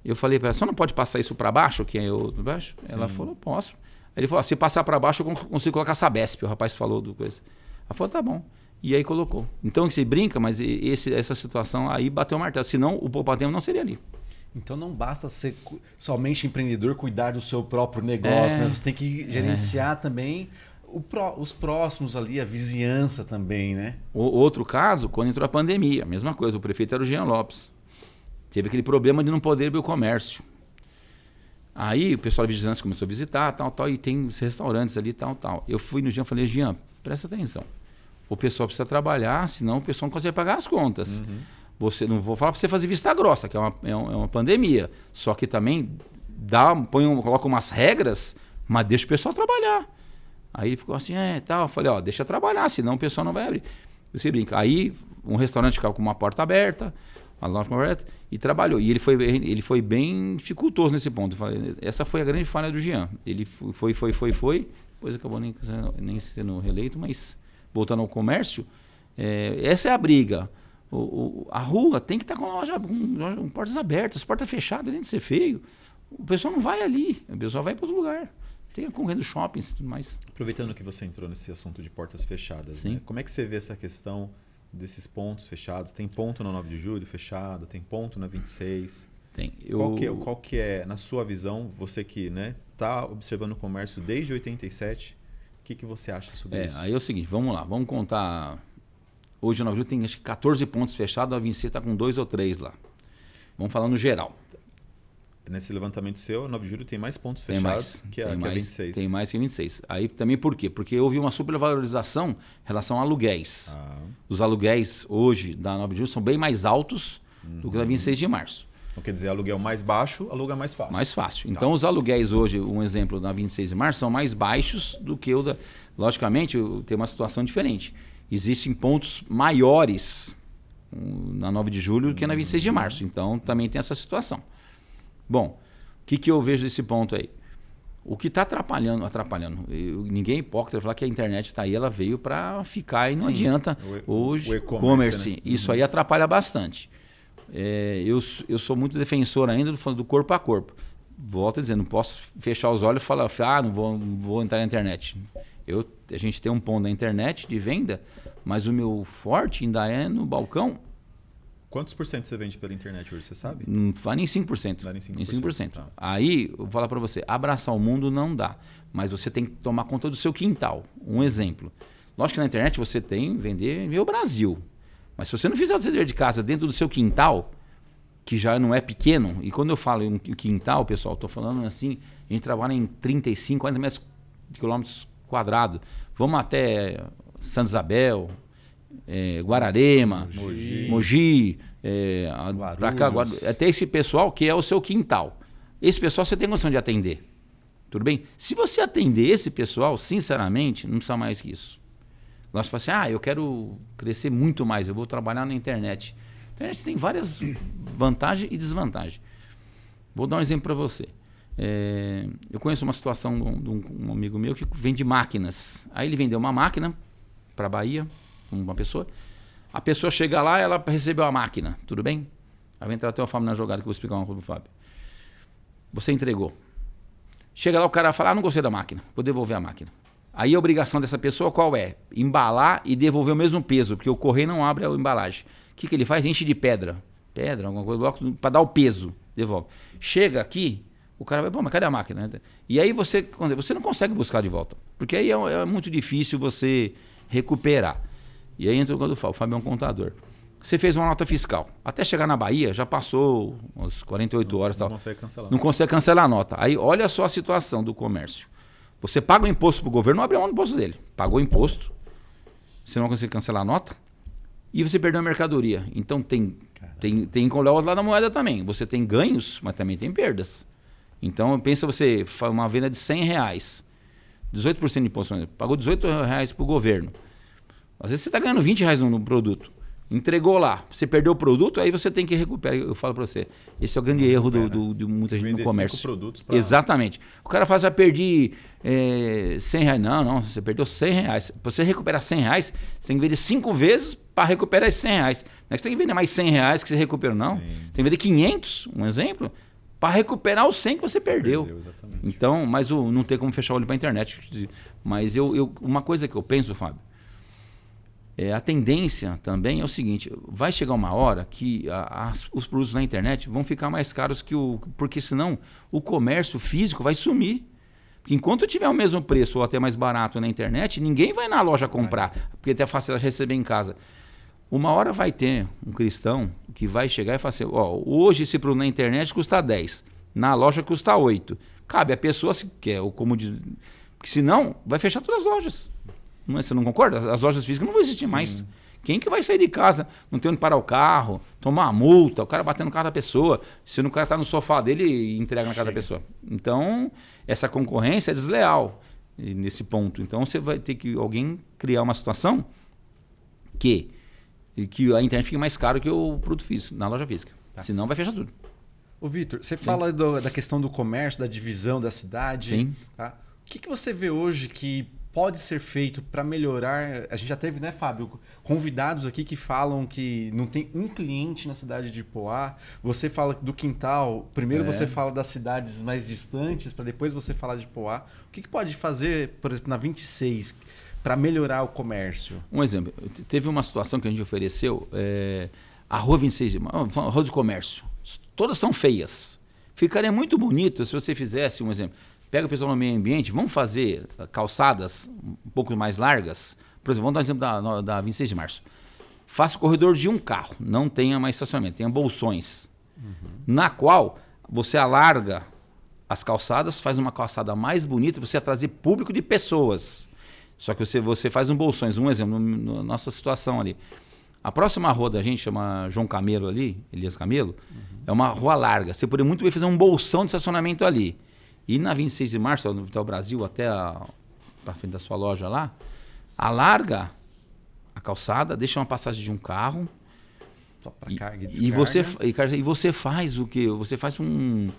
Eu falei para ela, só não pode passar isso para baixo, que é eu baixo? Sim. Ela falou, posso. Aí ele falou, se passar para baixo eu consigo colocar Sabesp. O rapaz falou do coisa. Ela falou, tá bom. E aí colocou. Então você brinca, mas essa situação aí bateu o martelo. Senão o Poupa-Tempo não seria ali. Então não basta ser somente empreendedor, cuidar do seu próprio negócio, né? Você tem que gerenciar também os próximos ali, a vizinhança também, né? Outro caso, quando entrou a pandemia, a mesma coisa, o prefeito era o Jean Lopes. Teve aquele problema de não poder abrir o comércio. Aí o pessoal da vigilância começou a visitar, tal, e tem os restaurantes ali, tal. Eu fui no Jean e falei, Jean, presta atenção. O pessoal precisa trabalhar, senão o pessoal não consegue pagar as contas. Você, não vou falar para você fazer vista grossa, que é uma pandemia. Só que também coloca umas regras, mas deixa o pessoal trabalhar. Aí ele ficou assim, tal. Eu falei, deixa trabalhar, senão o pessoal não vai abrir. Você brinca. Aí um restaurante ficava com uma porta aberta, uma loja aberta, e trabalhou. E ele foi bem dificultoso nesse ponto. Eu falei, essa foi a grande falha do Jean. Ele foi, depois acabou nem sendo reeleito, mas voltando ao comércio, essa é a briga. A rua tem que estar com portas abertas, portas fechadas, além de ser feio. O pessoal não vai ali, o pessoal vai para outro lugar. Tem a concorrência dos shoppings e tudo mais. Aproveitando que você entrou nesse assunto de portas fechadas, né? Como é que você vê essa questão desses pontos fechados? Tem ponto na 9 de julho fechado, tem ponto na 26? Tem. Qual que é, na sua visão, você que está observando o comércio desde 87, o que você acha sobre isso? Aí é o seguinte, vamos lá, vamos contar. Hoje na 9 de julho tem acho que 14 pontos fechados, a 26 está com 2 ou 3 lá. Vamos falar no geral. Nesse levantamento seu, a 9 de julho tem mais pontos fechados que a 26. Tem mais que a 26. Aí também por quê? Porque houve uma supervalorização em relação a aluguéis. Os aluguéis hoje da 9 de julho são bem mais altos do que da 26 de março. Então quer dizer, aluguel mais baixo, aluga mais fácil. Mais fácil. Então os aluguéis hoje, um exemplo da 26 de março, são mais baixos do que o da... Logicamente, tem uma situação diferente. Existem pontos maiores na 9 de julho do que na 26 de março. Então também tem essa situação. Bom, o que eu vejo desse ponto aí? O que está atrapalhando, ninguém é hipócrita falar que a internet está aí, ela veio para ficar e não adianta. Hoje, o e-commerce, né? Isso aí atrapalha bastante. Eu sou muito defensor ainda do corpo a corpo. Volto a dizer, não posso fechar os olhos e falar, não vou entrar na internet. A gente tem um ponto na internet de venda, mas o meu forte ainda é no balcão. Quantos por cento você vende pela internet hoje, você sabe? Não vai nem 5%. Vai nem 5%. Nem 5%. Tá. Aí, eu vou falar para você, abraçar o mundo não dá. Mas você tem que tomar conta do seu quintal. Um exemplo. Lógico que na internet você tem vender o Brasil. Mas se você não fizer o dever de casa dentro do seu quintal, que já não é pequeno, e quando eu falo em quintal, pessoal, estou falando assim, a gente trabalha em 35, 40 metros de quilômetros quadrados. Vamos até Santa Isabel, Guararema, Mogi, pra cá, até esse pessoal que é o seu quintal. Esse pessoal você tem condição de atender. Tudo bem? Se você atender esse pessoal, sinceramente, não precisa mais que isso. Nós falamos assim, eu quero crescer muito mais, eu vou trabalhar na internet. A internet tem várias vantagens e desvantagens. Vou dar um exemplo para você. Eu conheço uma situação de um amigo meu que vende máquinas. Aí ele vendeu uma máquina para a Bahia, uma pessoa. A pessoa chega lá, ela recebeu a máquina, tudo bem? Aí vai entrar até o Fábio na jogada, que eu vou explicar uma coisa pro Fábio. Você entregou. Chega lá, o cara fala, não gostei da máquina, vou devolver a máquina. Aí a obrigação dessa pessoa qual é? Embalar e devolver o mesmo peso, porque o correio não abre a embalagem. O que ele faz? Enche de pedra, alguma coisa, para dar o peso, devolve. Chega aqui, o cara vai, mas cadê a máquina? E aí você não consegue buscar de volta, porque aí é muito difícil você recuperar. E aí entra o Fábio é um contador. Você fez uma nota fiscal. Até chegar na Bahia, já passou umas 48 horas. Não consegue cancelar. Não consegue cancelar a nota. Aí olha só a situação do comércio. Você paga o imposto para o governo, não abre mão do imposto dele. Pagou o imposto, você não consegue cancelar a nota e você perdeu a mercadoria. Então tem que olhar o outro lado da moeda também. Você tem ganhos, mas também tem perdas. Então pensa você, uma venda de R$100, 18% de imposto, pagou R$18 para o governo. Às vezes você está ganhando R$20 no produto. Entregou lá, você perdeu o produto, aí você tem que recuperar. Eu falo para você, esse é o grande erro de muita gente no comércio. 5 produtos pra... Exatamente. O cara fala, perdi R$100. Não, você perdeu R$100. Para você recuperar R$100, você tem que vender 5 vezes para recuperar esses R$100. Não é que você tem que vender mais R$100 que você recuperou, não. Sim. Tem que vender 500, um exemplo, para recuperar os 100 que você perdeu. Exatamente. Então, mas não tem como fechar o olho para a internet. Mas uma coisa que eu penso, Fábio, a tendência também é o seguinte, vai chegar uma hora que os produtos na internet vão ficar mais caros porque senão o comércio físico vai sumir. Porque enquanto tiver o mesmo preço ou até mais barato na internet, ninguém vai na loja comprar, porque até é fácil receber em casa. Uma hora vai ter um cristão que vai chegar e falar assim, hoje esse produto na internet custa 10, na loja custa 8. Cabe a pessoa se quer, ou como de... Porque senão vai fechar todas as lojas. Você não concorda? As lojas físicas não vão existir mais. Quem que vai sair de casa, não tem onde parar o carro, tomar uma multa, o cara batendo no carro da pessoa, se o cara está no sofá dele e entrega na casa da pessoa. Então, essa concorrência é desleal nesse ponto. Então, você vai ter que alguém criar uma situação que a internet fique mais caro que o produto físico, na loja física. Tá. Senão vai fechar tudo. Ô, Vitor, você fala da questão do comércio, da divisão da cidade. Sim. Tá? O que você vê hoje que pode ser feito para melhorar? A gente já teve, né, Fábio, convidados aqui que falam que não tem um cliente na cidade de Ipoá. Você fala do quintal. Primeiro você fala das cidades mais distantes, para depois você falar de Ipoá. O que pode fazer, por exemplo, na 26, para melhorar o comércio? Um exemplo. Teve uma situação que a gente ofereceu, a Rua 26, a Rua de Comércio. Todas são feias. Ficaria muito bonito se você fizesse, um exemplo, pega o pessoal no meio ambiente, vamos fazer calçadas um pouco mais largas. Por exemplo, vamos dar um exemplo da 26 de março. Faça o corredor de um carro, não tenha mais estacionamento, tenha bolsões. Na qual você alarga as calçadas, faz uma calçada mais bonita, você vai trazer público de pessoas. Só que você faz um bolsões, um exemplo, na nossa situação ali. A próxima rua da gente, chama João Camelo ali, Elias Camelo, é uma rua larga. Você poderia muito bem fazer um bolsão de estacionamento ali. E na 26 de março, no Vital Brasil, até para frente da sua loja lá, alarga a calçada, deixa uma passagem de um carro. Só para carga e descarga. E você faz o quê? Você faz uns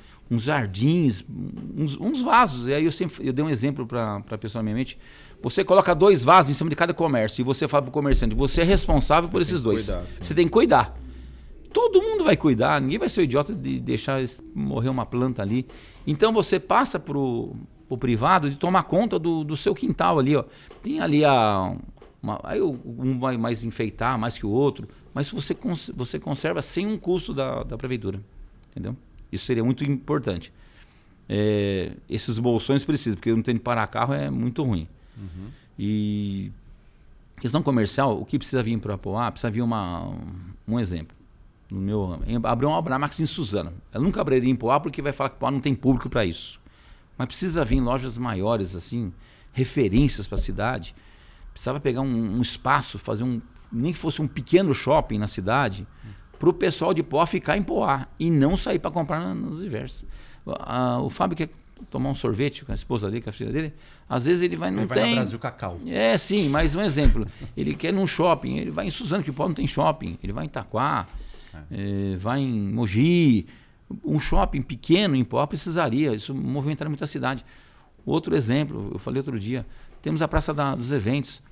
jardins, uns vasos. E aí eu dei um exemplo para a pessoa na minha mente. Você coloca 2 vasos em cima de cada comércio e você fala para o comerciante, você é responsável por esses 2. Você tem que cuidar. Todo mundo vai cuidar, ninguém vai ser o idiota de deixar morrer uma planta ali. Então você passa pro privado de tomar conta do seu quintal ali, ó. Tem ali aí um vai mais enfeitar mais que o outro, mas você conserva sem um custo da prefeitura, entendeu? Isso seria muito importante. Esses bolsões precisam, porque não tem de parar carro é muito ruim. E questão comercial, o que precisa vir para Apoá? Precisa vir um exemplo. Abriu uma obra Max em Suzano. Ela nunca abriria em Poá porque vai falar que Poá não tem público para isso. Mas precisa vir lojas maiores, assim, referências para a cidade. Precisava pegar um espaço, fazer nem que fosse um pequeno shopping na cidade, para o pessoal de Poá ficar em Poá e não sair para comprar nos diversos. O Fábio quer tomar um sorvete com a esposa dele, com a filha dele, às vezes ele vai no Brasil Cacau. Sim, mas um exemplo. Ele quer num shopping, ele vai em Suzano, que Poá não tem shopping. Ele vai em Itaquá. Vai em Mogi, um shopping pequeno em Poá precisaria, isso movimentaria muita cidade. Outro exemplo, eu falei outro dia, temos a Praça dos Eventos.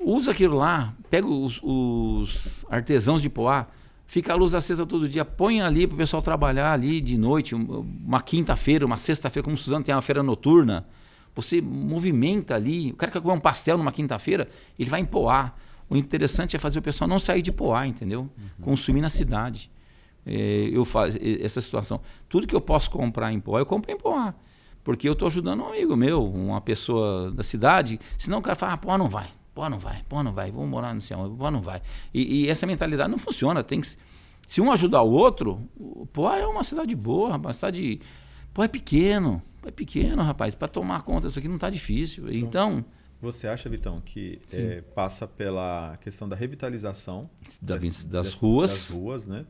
Usa aquilo lá, pega os artesãos de Poá, fica a luz acesa todo dia, põe ali para o pessoal trabalhar ali de noite, uma quinta-feira, uma sexta-feira, como o Suzano tem uma feira noturna, você movimenta ali, o cara quer comer um pastel numa quinta-feira, ele vai em Poá. O interessante é fazer o pessoal não sair de Poá, entendeu? Consumir na cidade. Eu faço essa situação. Tudo que eu posso comprar em Poá, eu compro em Poá. Porque eu estou ajudando um amigo meu, uma pessoa da cidade. Senão o cara fala, Poá não vai, vamos morar no céu, Poá não vai. E essa mentalidade não funciona. Se um ajudar o outro, Poá é uma cidade boa, rapaz. Poá é pequeno, rapaz. Para tomar conta disso aqui não está difícil. Então você acha, Vitão, que passa pela questão da revitalização das ruas? Das ruas, né?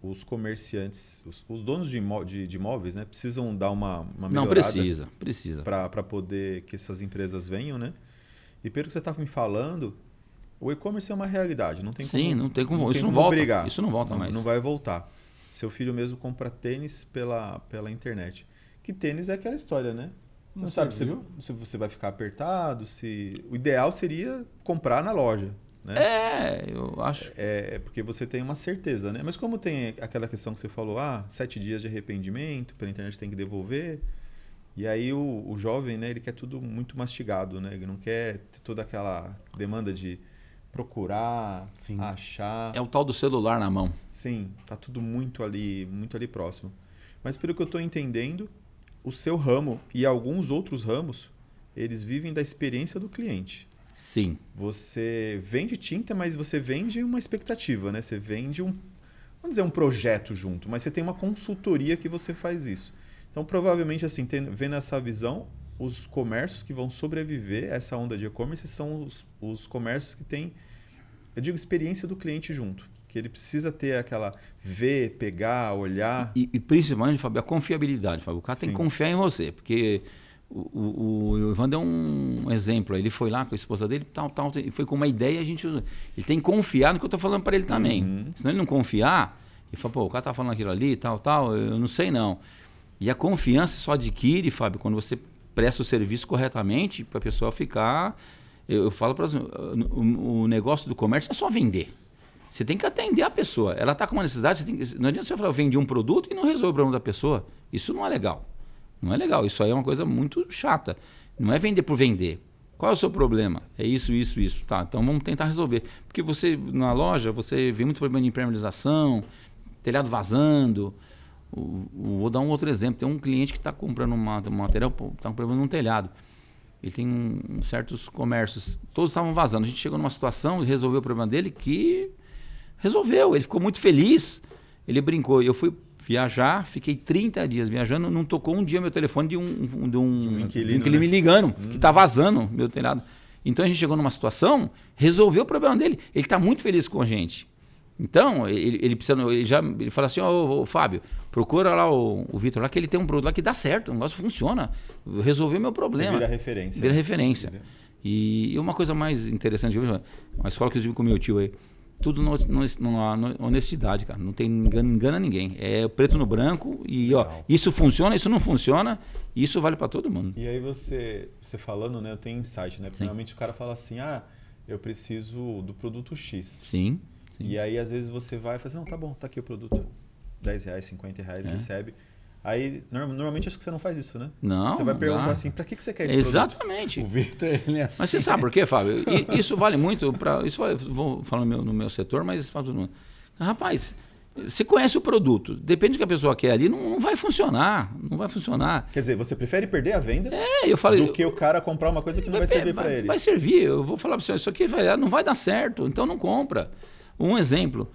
Os comerciantes, os donos de imóveis, né, precisam dar uma melhorada. Não, precisa. Para poder que essas empresas venham, né? E pelo que você estava me falando, O e-commerce é uma realidade, não tem como. Sim, não tem como. Não tem Isso não como volta. brigar. Isso não volta mais. Não vai voltar. Seu filho mesmo compra tênis pela internet. Que tênis é aquela história, né? Você não sabe se você vai ficar apertado, se. O ideal seria comprar na loja. Né? Eu acho. Porque você tem uma certeza, né? Mas como tem aquela questão que você falou, 7 dias de arrependimento, pela internet tem que devolver. E aí o jovem, né, ele quer tudo muito mastigado, né? Ele não quer ter toda aquela demanda de procurar, Sim. achar. É o tal do celular na mão. Sim, tá tudo muito ali próximo. Mas pelo que eu estou entendendo, o seu ramo e alguns outros ramos, eles vivem da experiência do cliente. Sim. Você vende tinta, mas você vende uma expectativa, né? Você vende vamos dizer, um projeto junto, mas você tem uma consultoria que você faz isso. Então, provavelmente, assim, vendo essa visão, os comércios que vão sobreviver a essa onda de e-commerce são os comércios que têm, eu digo, experiência do cliente junto. Que ele precisa ter aquela ver, pegar, olhar. E principalmente, Fábio, a confiabilidade, Fábio. O cara tem que confiar em você, porque o Ivan deu um exemplo. Ele foi lá com a esposa dele, e foi com uma ideia, ele tem que confiar no que eu estou falando para ele também. Uhum. Senão ele não confiar, ele fala, o cara tá falando aquilo ali, tal, eu não sei não. E a confiança só adquire, Fábio, quando você presta o serviço corretamente para a pessoa ficar... Eu falo para o negócio do comércio é só vender. Você tem que atender a pessoa. Ela está com uma necessidade, não adianta você falar, eu vendi um produto e não resolve o problema da pessoa. Isso não é legal. Não é legal. Isso aí é uma coisa muito chata. Não é vender por vender. Qual é o seu problema? É isso. Tá, então vamos tentar resolver. Porque você, na loja, você vê muito problema de impermeabilização, telhado vazando. Vou dar um outro exemplo. Tem um cliente que está comprando um material, está com problema num telhado. Ele tem certos comércios. Todos estavam vazando. A gente chegou numa situação, resolveu o problema dele, que resolveu. Ele ficou muito feliz. Ele brincou. Eu fui viajar, fiquei 30 dias viajando, não tocou um dia meu telefone de um inquilino, né? Me ligando, que está vazando meu telhado. Então a gente chegou numa situação, resolveu o problema dele. Ele está muito feliz com a gente. Então, ele fala assim, ô Fábio, procura lá o Vitor, lá que ele tem um produto lá que dá certo, o negócio funciona, resolveu meu problema. Você vira referência. Vira referência. E uma coisa mais interessante, uma escola que eu tive com meu tio aí, tudo na honestidade, cara, não tem engana ninguém. É preto no branco e isso funciona, isso não funciona, e isso vale para todo mundo. E aí você falando, né, eu tenho insight, né? Porque normalmente o cara fala assim, eu preciso do produto X. Sim. E aí, às vezes, você vai e fala assim, não, tá bom, tá aqui o produto. R$10, R$50, recebe. Aí, normalmente, acho que você não faz isso, né? Não. Você vai perguntar assim, pra que você quer esse Exatamente. produto? O Vitor, ele é assim. Mas você sabe por quê, Fábio? Isso vale muito para... Isso vou falar no meu setor, mas... Rapaz, você conhece o produto. Depende do que a pessoa quer ali, não vai funcionar. Não vai funcionar. Quer dizer, você prefere perder a venda eu falei, do que o cara comprar uma coisa que não vai servir para ele. Vai servir. Eu vou falar para você, isso aqui não vai dar certo, então não compra. Um exemplo,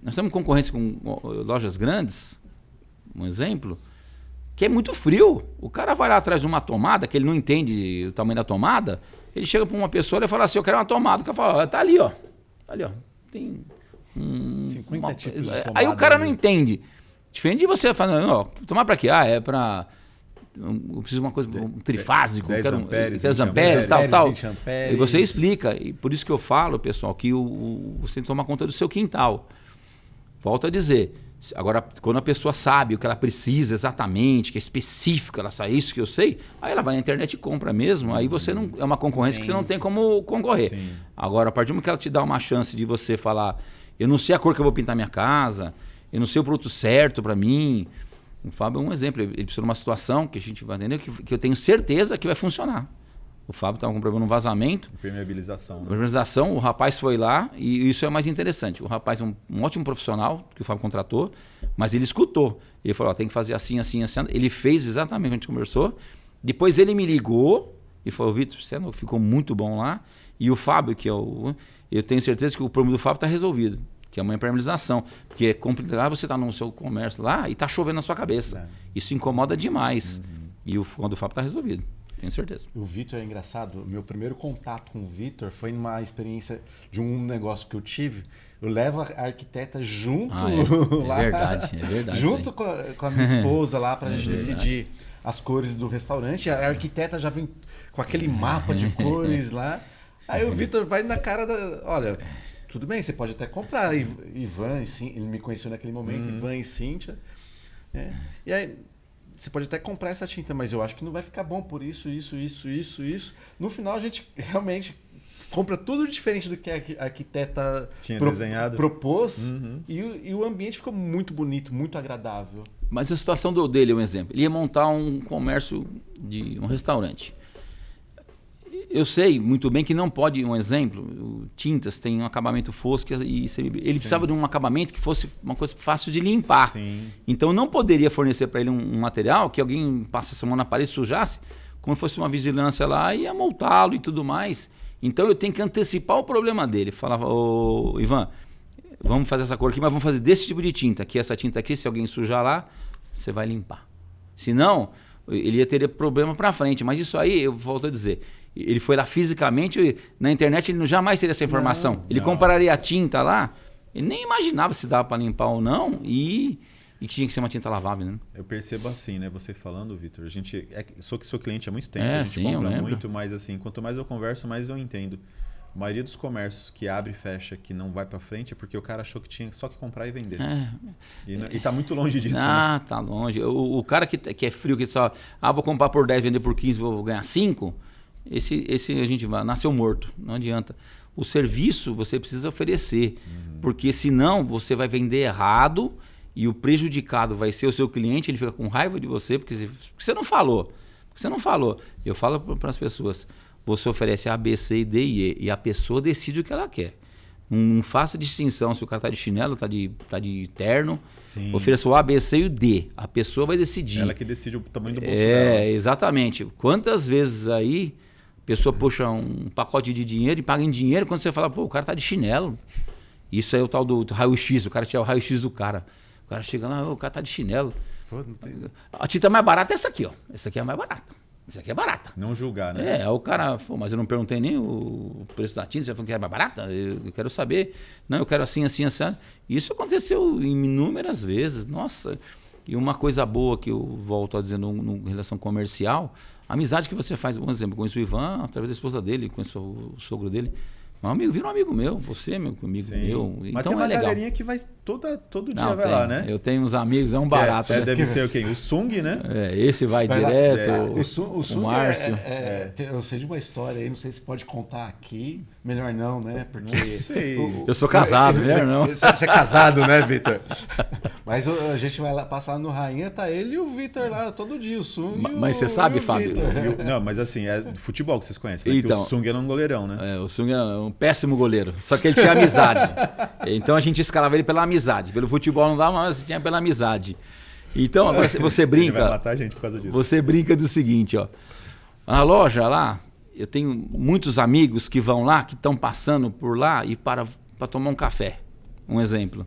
nós temos concorrência com lojas grandes, um exemplo, que é muito frio. O cara vai lá atrás de uma tomada, que ele não entende o tamanho da tomada, ele chega para uma pessoa e fala assim, eu quero uma tomada. O cara fala, tá ali, ó. Tem 50 tipos de tomada. Aí o cara não entende. Diferente de você falando, tomar para quê? É para... Eu preciso de uma coisa, um trifásico, 10 amperes, tal. 20 amperes. E você explica. E por isso que eu falo, pessoal, que você tem que tomar conta do seu quintal. Volto a dizer. Agora, quando a pessoa sabe o que ela precisa exatamente, que é específico, ela sabe isso que eu sei, aí ela vai na internet e compra mesmo. Aí você não é uma concorrência que você não tem como concorrer. Sim. Agora, a partir do momento que ela te dá uma chance de você falar, eu não sei a cor que eu vou pintar minha casa, eu não sei o produto certo para mim... O Fábio é um exemplo, ele precisa de uma situação que a gente vai entender que eu tenho certeza que vai funcionar. O Fábio estava com problema no vazamento. Permeabilização. Né? Permeabilização, o rapaz foi lá e isso é mais interessante. O rapaz é um ótimo profissional que o Fábio contratou, mas ele escutou. Ele falou, tem que fazer assim. Ele fez exatamente o que a gente conversou. Depois ele me ligou e falou, Vitor, você ficou muito bom lá. E o Fábio, eu tenho certeza que o problema do Fábio está resolvido. Que é uma impermeabilização. Porque é complicado você estar no seu comércio lá e está chovendo na sua cabeça. Isso incomoda demais. E quando o Fábio está resolvido. Tenho certeza. O Vitor é engraçado. Meu primeiro contato com o Vitor foi numa experiência de um negócio que eu tive. Eu levo a arquiteta junto lá. É verdade. Junto com a minha esposa lá para a gente decidir as cores do restaurante. A arquiteta já vem com aquele mapa de cores lá. Aí o Vitor vai na cara da... Olha, tudo bem, você pode até comprar Ivan e Cíntia. Ele me conheceu naquele momento, Ivan e Cíntia. E aí, você pode até comprar essa tinta, mas eu acho que não vai ficar bom por isso. No final, a gente realmente compra tudo diferente do que a arquiteta desenhado. Propôs. E o ambiente ficou muito bonito, muito agradável. Mas a situação dele é um exemplo. Ele ia montar um comércio de um restaurante. Eu sei muito bem que não pode, um exemplo, tintas tem um acabamento fosco e ele precisava de um acabamento que fosse uma coisa fácil de limpar. Sim. Então não poderia fornecer para ele um material que alguém passasse a mão na parede e sujasse, como fosse uma vigilância lá e ia multá-lo e tudo mais. Então eu tenho que antecipar o problema dele. Falava, ô Ivan, vamos fazer essa cor aqui, mas vamos fazer desse tipo de tinta. Que essa tinta aqui, se alguém sujar lá, você vai limpar. Senão, ele ia ter problema para frente. Mas isso aí, eu volto a dizer, ele foi lá fisicamente, na internet ele jamais teria essa informação. Ele compararia a tinta lá, ele nem imaginava se dava para limpar ou não e que tinha que ser uma tinta lavável, né? Eu percebo assim, né? Você falando, Vitor, sou cliente há muito tempo, a gente compra muito, mas assim, quanto mais eu converso, mais eu entendo. A maioria dos comércios que abre e fecha, que não vai para frente, é porque o cara achou que tinha só que comprar e vender. E tá muito longe disso. Né? Tá longe. O cara que é frio, que só, vou comprar por 10, vender por 15, vou ganhar 5, esse a gente nasceu morto, não adianta. O serviço você precisa oferecer, porque senão você vai vender errado e o prejudicado vai ser o seu cliente, ele fica com raiva de você, porque você não falou. Eu falo para as pessoas, você oferece A, B, C, D e E, e a pessoa decide o que ela quer. Não faça distinção se o cara está de chinelo, está de terno. Sim. Ofereça o A, B, C e o D. A pessoa vai decidir. Ela que decide o tamanho do bolso dela. Exatamente. Quantas vezes aí a pessoa puxa um pacote de dinheiro e paga em dinheiro quando você fala, pô, o cara tá de chinelo. Isso aí é o tal do raio-x, o cara tira o raio-x do cara. O cara chega lá, o cara tá de chinelo. Pô, não tem... A tinta mais barata é essa aqui, ó. Essa aqui é a mais barata. Essa aqui é barata. Não julgar, né? O cara, mas eu não perguntei nem o preço da tinta, você falou que era mais barata? Eu quero saber. Não, eu quero assim. Isso aconteceu inúmeras vezes. Nossa. E uma coisa boa que eu volto a dizer em relação comercial, a amizade que você faz, por exemplo, conheço o Ivan através da esposa dele, conheço o sogro dele. Vira um amigo meu, você, meu amigo meu. Mas então tem uma é legal. galerinha que vai todo dia vai lá, né? Eu tenho uns amigos, é um barato. Deve ser quem? O Sung, né? Esse vai direto. O Sung, Márcio. Eu sei de uma história aí, não sei se pode contar aqui. Melhor não, né? Porque não sei. Eu sou casado, melhor não. Você é casado, né, Vitor? Mas a gente vai lá passar no Rainha, tá ele e o Vitor lá todo dia, o Sung. Mas você sabe, Fábio? Não, mas assim, é futebol que vocês conhecem, né? Então, que o Sung era um goleirão, né? O Sung era um péssimo goleiro, só que ele tinha amizade. Então a gente escalava ele pela amizade. Pelo futebol não dava, mas tinha pela amizade. Então agora você brinca. Ele vai matar a gente por causa disso. Você brinca do seguinte, ó. Na loja lá, eu tenho muitos amigos que vão lá, que estão passando por lá e para tomar um café. Um exemplo.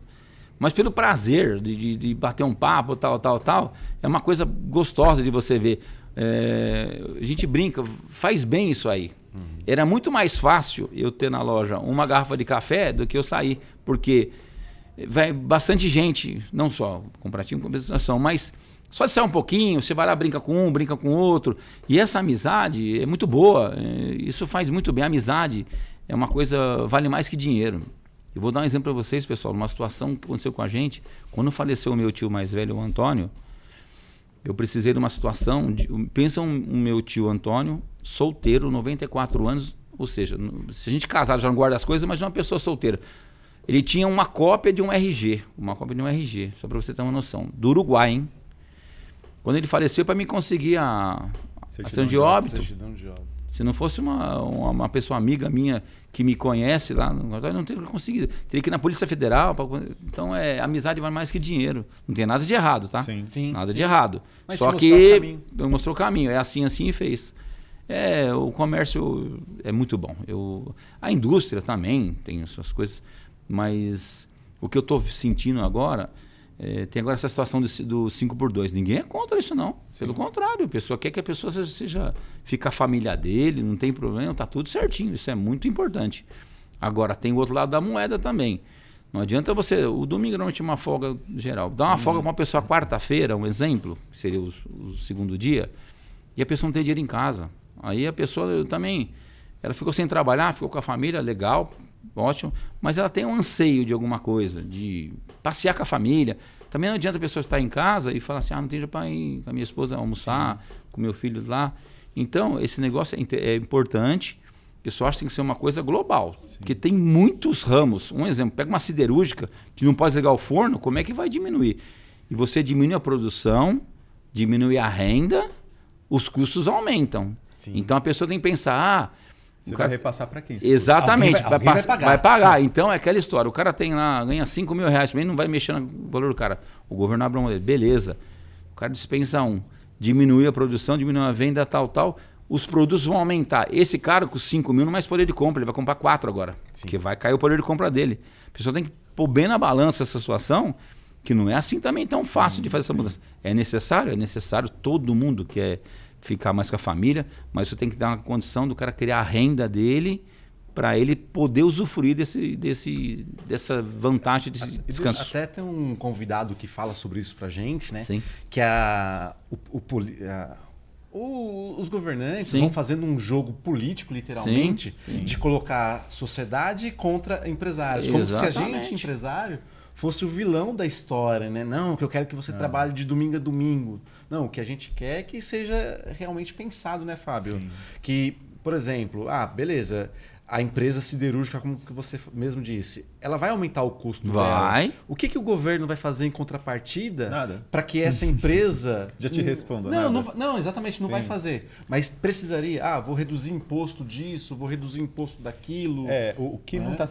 Mas pelo prazer de bater um papo, tal, é uma coisa gostosa de você ver. A gente brinca, faz bem isso aí. Era muito mais fácil eu ter na loja uma garrafa de café do que eu sair, porque vai bastante gente, não só comparativo com compensação, mas só de sair um pouquinho, você vai lá, brinca com um, brinca com o outro, e essa amizade é muito boa, isso faz muito bem. A amizade é uma coisa, vale mais que dinheiro. Eu vou dar um exemplo para vocês, pessoal, uma situação que aconteceu com a gente, quando faleceu o meu tio mais velho, o Antônio, eu precisei de uma situação, pensa um meu tio Antônio, solteiro, 94 anos, ou seja, se a gente casar já não guarda as coisas, imagina uma pessoa solteira. Ele tinha uma cópia de um RG, só para você ter uma noção, do Uruguai, hein? Quando ele faleceu, para mim conseguir a certidão de óbito, se não fosse uma pessoa amiga minha que me conhece lá, não teria conseguido. Teria que ir na Polícia Federal. Então, amizade vale mais que dinheiro. Não tem nada de errado, tá? Sim. Nada de errado. Mas só que mostrou o caminho. É assim e fez. O comércio é muito bom. A indústria também tem as suas coisas, mas o que eu estou sentindo agora... tem agora essa situação do 5x2. Ninguém é contra isso, não. Pelo contrário, a pessoa quer que a pessoa fique a família dele, não tem problema, tá tudo certinho. Isso é muito importante. Agora, tem o outro lado da moeda também. Não adianta você... O domingo normalmente é uma folga geral. Dá uma folga para uma pessoa quarta-feira, um exemplo, que seria o segundo dia, e a pessoa não tem dinheiro em casa. Aí a pessoa também... Ela ficou sem trabalhar, ficou com a família, legal, ótimo, mas ela tem um anseio de alguma coisa, de passear com a família. Também não adianta a pessoa estar em casa e falar assim, não tenho para ir com a minha esposa almoçar, com meu filho lá. Então, esse negócio é importante. Eu só acho que tem que ser uma coisa global. Porque tem muitos ramos. Um exemplo, pega uma siderúrgica que não pode ligar o forno, como é que vai diminuir? E você diminui a produção, diminui a renda, os custos aumentam. Sim. Então, a pessoa tem que pensar... Você vai repassar para quem? Exatamente, alguém vai pagar. Vai pagar. Então é aquela história. O cara tem lá, ganha R$5.000, também não vai mexer no valor do cara. O governo abre uma dele. Beleza. O cara dispensa diminui a produção, diminui a venda, tal. Os produtos vão aumentar. Esse cara com 5 mil não mais poder de compra, ele vai comprar 4 agora. Sim. Porque vai cair o poder de compra dele. A pessoa tem que pôr bem na balança essa situação, que não é assim também tão fácil de fazer essa mudança. É necessário, todo mundo quer ficar mais com a família, mas você tem que dar uma condição do cara criar a renda dele para ele poder usufruir dessa vantagem de descanso. Até tem um convidado que fala sobre isso pra gente, né? Sim. Que os governantes vão fazendo um jogo político, literalmente, de colocar sociedade contra empresários. Como se a gente, empresário, fosse o vilão da história, né? Não, que eu quero que você trabalhe de domingo a domingo. Não, o que a gente quer é que seja realmente pensado, né, Fábio? Sim. Que, por exemplo, beleza, a empresa siderúrgica, como que você mesmo disse, ela vai aumentar o custo dela. O que o governo vai fazer em contrapartida para que essa empresa... Já te respondo. Não, exatamente, não vai fazer. Mas precisaria, vou reduzir imposto disso, vou reduzir imposto daquilo. O que não está...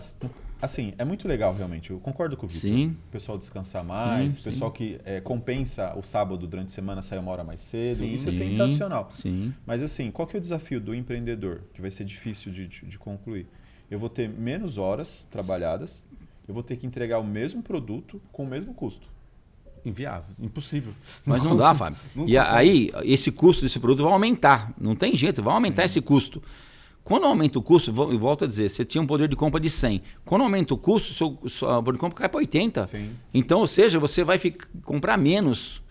Assim, é muito legal realmente, eu concordo com o Vitor. Sim. O pessoal descansar mais, o pessoal que compensa o sábado durante a semana sair uma hora mais cedo, isso é sensacional. Sim. Mas assim, qual que é o desafio do empreendedor, que vai ser difícil de concluir? Eu vou ter menos horas trabalhadas, eu vou ter que entregar o mesmo produto com o mesmo custo. Inviável, impossível. Mas não dá, Fábio. E aí, esse custo desse produto vai aumentar, não tem jeito, vai aumentar esse custo. Quando aumenta o custo, eu volto a dizer, você tinha um poder de compra de 100. Quando aumenta o custo, seu poder de compra cai para 80. Sim. Então, ou seja, você vai comprar menos.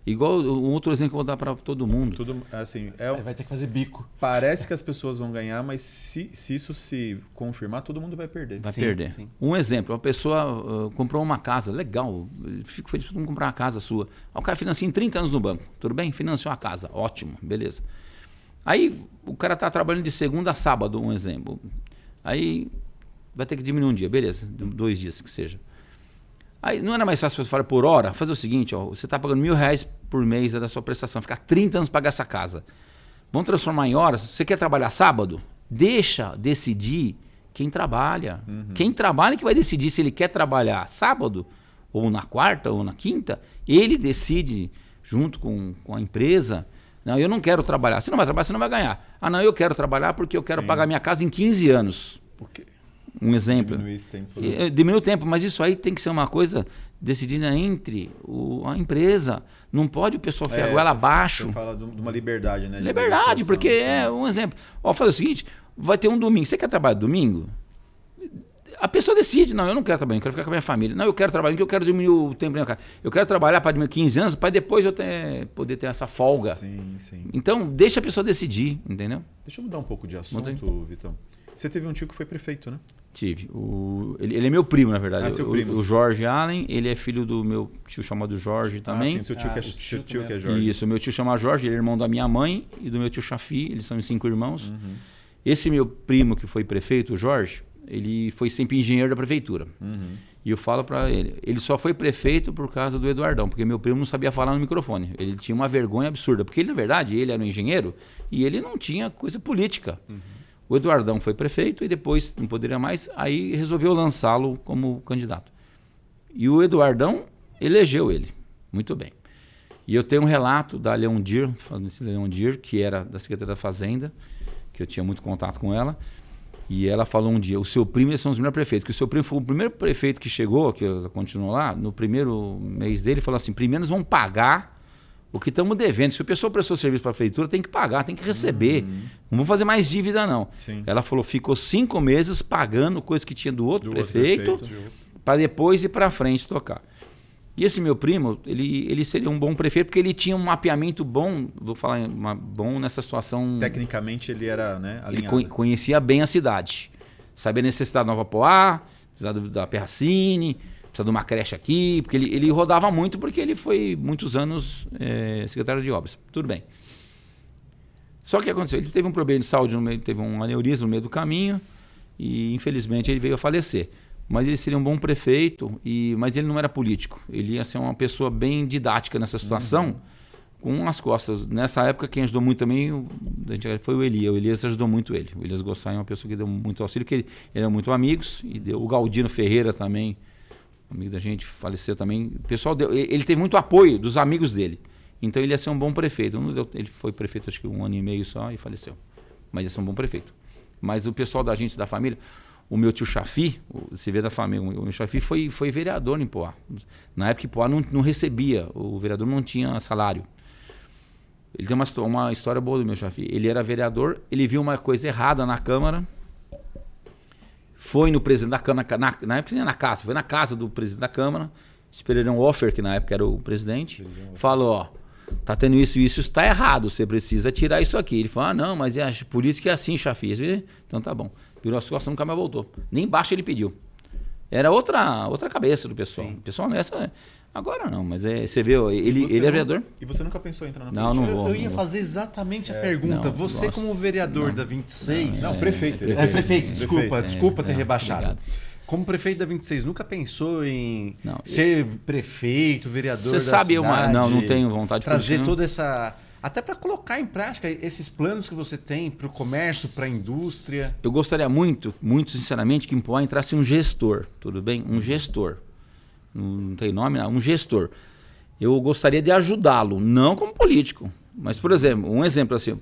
Igual um outro exemplo que eu vou dar para todo mundo. Vai ter que fazer bico. Parece que as pessoas vão ganhar, mas se isso se confirmar, todo mundo vai perder. Vai perder. Sim. Um exemplo, uma pessoa comprou uma casa, legal, fico feliz por comprar uma casa sua. O cara financia em 30 anos no banco, tudo bem? Financiou a casa, ótimo, beleza. Aí o cara está trabalhando de segunda a sábado, um exemplo. Aí vai ter que diminuir um dia, beleza, 2 dias que seja. Aí não era mais fácil você falar por hora? Fazer o seguinte, você está pagando R$1.000 por mês da sua prestação, ficar 30 anos para pagar essa casa. Vamos transformar em horas? Você quer trabalhar sábado? Deixa decidir quem trabalha. Quem trabalha que vai decidir se ele quer trabalhar sábado, ou na quarta, ou na quinta. Ele decide junto com a empresa. Não, eu não quero trabalhar. Você não vai trabalhar, você não vai ganhar. Não, eu quero trabalhar porque eu quero pagar minha casa em 15 anos. Um exemplo. Diminui esse tempo. Diminui o tempo, mas isso aí tem que ser uma coisa decidida entre a empresa. Não pode o pessoal ficar goela abaixo. Você fala de uma liberdade, né? Liberdade, porque é um exemplo. Faz o seguinte, vai ter um domingo. Você quer trabalhar domingo? A pessoa decide, não, eu não quero trabalhar, eu quero ficar com a minha família. Não, eu quero trabalhar, porque eu quero diminuir o tempo da minha casa. Eu quero trabalhar para diminuir 15 anos, para depois eu poder ter essa folga. Sim. Então, deixa a pessoa decidir, entendeu? Deixa eu mudar um pouco de assunto, Vitão. Você teve um tio que foi prefeito, né? Tive. Ele é meu primo, na verdade. Seu primo. O Jorge Allen, ele é filho do meu tio chamado Jorge também. Sim, seu tio que é Jorge. Isso, o meu tio chama Jorge, ele é irmão da minha mãe e do meu tio Chafi, eles são 5 irmãos. Esse meu primo que foi prefeito, o Jorge, ele foi sempre engenheiro da prefeitura. E eu falo para ele só foi prefeito por causa do Eduardão, porque meu primo não sabia falar no microfone. Ele tinha uma vergonha absurda, porque ele, na verdade, ele era um engenheiro e ele não tinha coisa política. O Eduardão foi prefeito e depois não poderia mais, aí resolveu lançá-lo como candidato. E o Eduardão elegeu ele, muito bem. E eu tenho um relato da Leon Dir, falando desse Leon Dir, que era da Secretaria da Fazenda, que eu tinha muito contato com ela. E ela falou um dia, o seu primo, eles são os melhores prefeitos, que o seu primo foi o primeiro prefeito que chegou, que continuou lá, no primeiro mês dele, falou assim, primeiro nós vamos pagar o que estamos devendo. Se o pessoal prestou serviço para a prefeitura, tem que pagar, tem que receber. Não vou fazer mais dívida, não. Sim. Ela falou, ficou 5 meses pagando coisa que tinha do outro prefeito para depois ir para frente tocar. E esse meu primo, ele seria um bom prefeito porque ele tinha um mapeamento bom, vou falar bom nessa situação. Tecnicamente ele era, né, alinhado. Ele conhecia bem a cidade. Sabia a necessidade de Nova Poá, necessidade da Perracine, precisa de uma creche aqui, porque ele rodava muito porque ele foi muitos anos secretário de obras. Tudo bem. Só que o que aconteceu? Ele teve um problema de saúde, teve um aneurisma no meio do caminho e infelizmente ele veio a falecer. Mas ele seria um bom prefeito, mas ele não era político. Ele ia ser uma pessoa bem didática nessa situação, com as costas. Nessa época, quem ajudou muito também foi o Elias. O Elias ajudou muito ele. O Elias Gossai é uma pessoa que deu muito auxílio, porque ele eram muito amigos. E deu o Galdino Ferreira também, amigo da gente, faleceu também. O pessoal ele teve muito apoio dos amigos dele. Então ele ia ser um bom prefeito. Ele foi prefeito acho que 1 ano e meio só e faleceu. Mas ia ser um bom prefeito. Mas o pessoal da gente, da família... O meu tio Chafi, você vê da família, o meu Chafi foi vereador em Poá. Na época Poá não recebia, o vereador não tinha salário. Ele tem uma história boa do meu Chafi. Ele era vereador, ele viu uma coisa errada na Câmara, foi no presidente da Câmara, na época nem na casa, foi na casa do presidente da Câmara, Espereirão Offer, que na época era o presidente, falou, ó, tá tendo isso está errado, você precisa tirar isso aqui. Ele falou, não, mas por isso que é assim, Chafi. Então tá bom. Virou a situação, nunca mais voltou. Nem baixo ele pediu. Era outra cabeça do pessoal. O pessoal nessa... Agora não, mas você vê, ele é vereador. E você nunca pensou em entrar na política? Não vou. Eu ia fazer exatamente a pergunta. Você como vereador da 26... Não, prefeito. Prefeito, desculpa ter rebaixado. Obrigado. Como prefeito da 26, nunca pensou em ser prefeito, vereador da cidade? Você sabe, não tenho vontade de trazer toda essa... Até para colocar em prática esses planos que você tem para o comércio, para a indústria. Eu gostaria muito sinceramente, que em Poá entrasse um gestor, tudo bem? Um gestor. Não tem nome, não. Um gestor. Eu gostaria de ajudá-lo, não como político. Mas, por exemplo, um exemplo assim,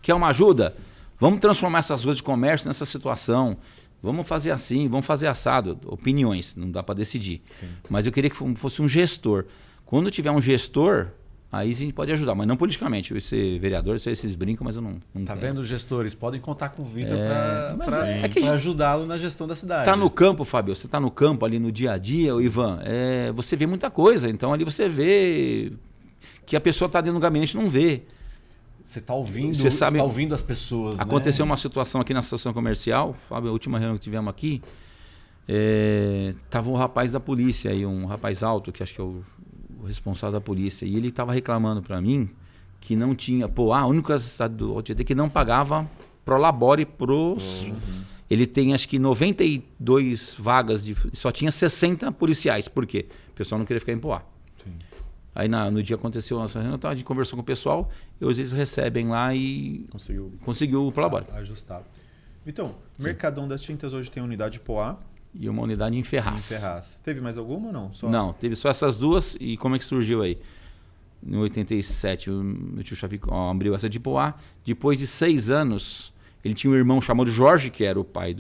quer uma ajuda? Vamos transformar essas ruas de comércio nessa situação. Vamos fazer assim, vamos fazer assado. Opiniões, não dá para decidir. Sim. Mas eu queria que fosse um gestor. Quando tiver um gestor... Aí a gente pode ajudar, mas não politicamente. Eu ser vereador, vocês brincam, mas eu não Tá tenho. Vendo, gestores? Podem contar com o Vitor para ajudá-lo na gestão da cidade. Tá no campo, Fábio. Você tá no campo ali no dia a dia, o Ivan. Você vê muita coisa. Então ali você vê que a pessoa tá dentro do gabinete e não vê. Você tá ouvindo, você tá ouvindo as pessoas. Aconteceu uma situação aqui na associação comercial, Fábio, a última reunião que tivemos aqui. Tava um rapaz da polícia aí, um rapaz alto, que acho que é o responsável da polícia, e ele estava reclamando para mim que não tinha, a única cidade do Tietê que não pagava prolabore pros... Ele tem acho que 92 vagas, só tinha 60 policiais. Por quê? O pessoal não queria ficar em Poá. Sim. Aí no dia aconteceu a reunião, a gente conversou com o pessoal, e hoje eles recebem lá e conseguiu o prolabore. Ajustado. Então, Mercadão das Tintas hoje tem unidade Poá. E uma unidade em Ferraz. Teve mais alguma ou não? Não, teve só essas duas. E como é que surgiu aí? Em 87, o meu tio Chafi abriu essa de Poá. Depois de 6 anos, ele tinha um irmão chamado Jorge, que era o pai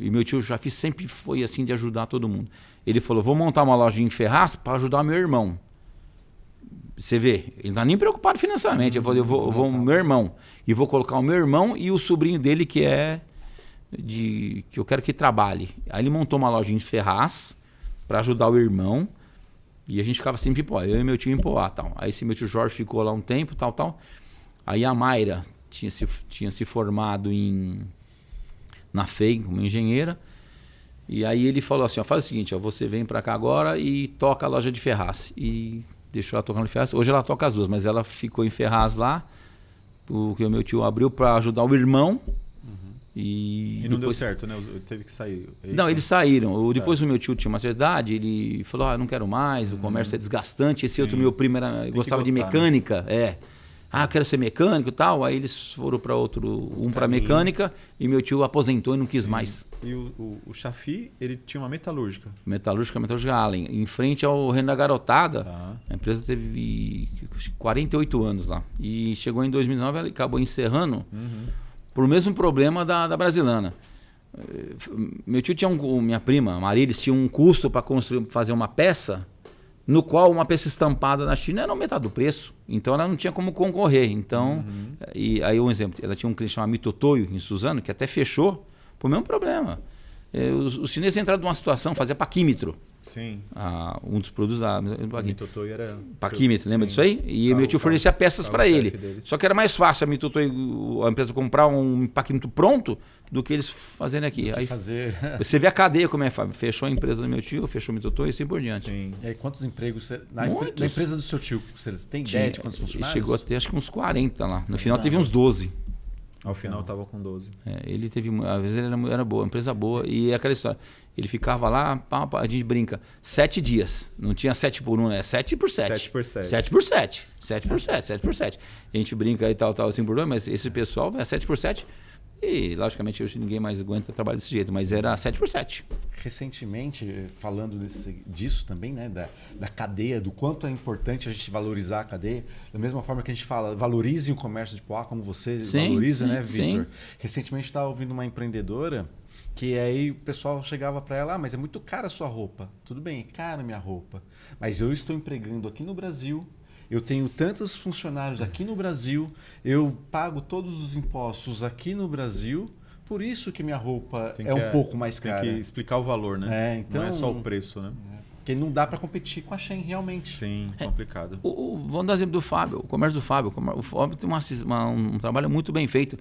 e meu tio Chafi sempre foi assim de ajudar todo mundo. Ele falou, vou montar uma loja em Ferraz para ajudar meu irmão. Você vê, ele não está nem preocupado financeiramente. Eu falei, eu vou meu irmão. E vou colocar o meu irmão e o sobrinho dele, que eu quero que trabalhe. Aí ele montou uma loja em Ferraz para ajudar o irmão, e a gente ficava sempre em Poá, eu e meu tio em Poá, tal. Aí esse meu tio Jorge ficou lá um tempo, tal. Aí a Mayra tinha se formado na FEI como engenheira, e aí ele falou assim, faz o seguinte, você vem para cá agora e toca a loja de Ferraz. E deixou ela tocando em Ferraz. Hoje ela toca as duas, mas ela ficou em Ferraz lá, porque o meu tio abriu para ajudar o irmão. E não deu certo, né? Teve que sair. Não, eles saíram. Depois o meu tio tinha uma certa idade, ele falou, eu não quero mais, o comércio é desgastante. Esse outro meu primo gostava de mecânica. Né? Eu quero ser mecânico e tal. Aí eles foram para para mecânica, e meu tio aposentou e não quis mais. E o Chafi, ele tinha uma metalúrgica. Metalúrgica Allen, em frente ao Reino da Garotada. A empresa teve 48 anos lá. E chegou em 2009, ela acabou encerrando. Por mesmo problema da Brasilana. Meu tio tinha minha prima, Marilis, tinha um custo para fazer uma peça, no qual uma peça estampada na China era metade do preço. Então ela não tinha como concorrer. Então, e aí um exemplo, ela tinha um cliente chamado Mitotoyo, em Suzano, que até fechou por mesmo problema. Os chineses entraram numa situação, fazia paquímetro. Sim. Um dos produtos da Mitutoyo era... Paquímetro, lembra disso aí? E meu tio fornecia peças para ele. Só que era mais fácil a empresa comprar um paquímetro pronto do que eles fazerem aqui. Aí você vê a cadeia como é, Fábio. Fechou a empresa do meu tio, fechou o Mitutoyo e assim por diante. Sim. E aí, quantos empregos na empresa do seu tio? Você tem ideia de quantos funcionários? Chegou a ter acho que uns 40 lá. No final teve uns 12. Ao final estava com 12. Ele teve, às vezes ele era boa, empresa boa. E é aquela história. Ele ficava lá, a gente brinca, 7 dias. Não tinha 7 por 1, é 7 por 7. 7 por 7. 7 por 7. 7 por 7, 7 por 7. A gente brinca aí tal, assim por 2, mas esse pessoal é 7 por 7. E, logicamente, hoje ninguém mais aguenta trabalhar desse jeito, mas era 7 por 7. Recentemente, falando disso também, né, da cadeia, do quanto é importante a gente valorizar a cadeia, da mesma forma que a gente fala, valorizem o comércio de Poá, como você valoriza, né, Vitor? Recentemente, estava ouvindo uma empreendedora que aí o pessoal chegava para ela, mas é muito cara a sua roupa. Tudo bem, é cara a minha roupa, mas eu estou empregando aqui no Brasil, eu tenho tantos funcionários aqui no Brasil, eu pago todos os impostos aqui no Brasil, por isso que minha roupa um pouco mais cara. Tem que explicar o valor, né? Então, não é só o preço, né? Porque não dá para competir com a Shein, realmente. Sim, complicado. Vamos dar exemplo do Fábio, o comércio do Fábio. O Fábio tem um trabalho muito bem feito.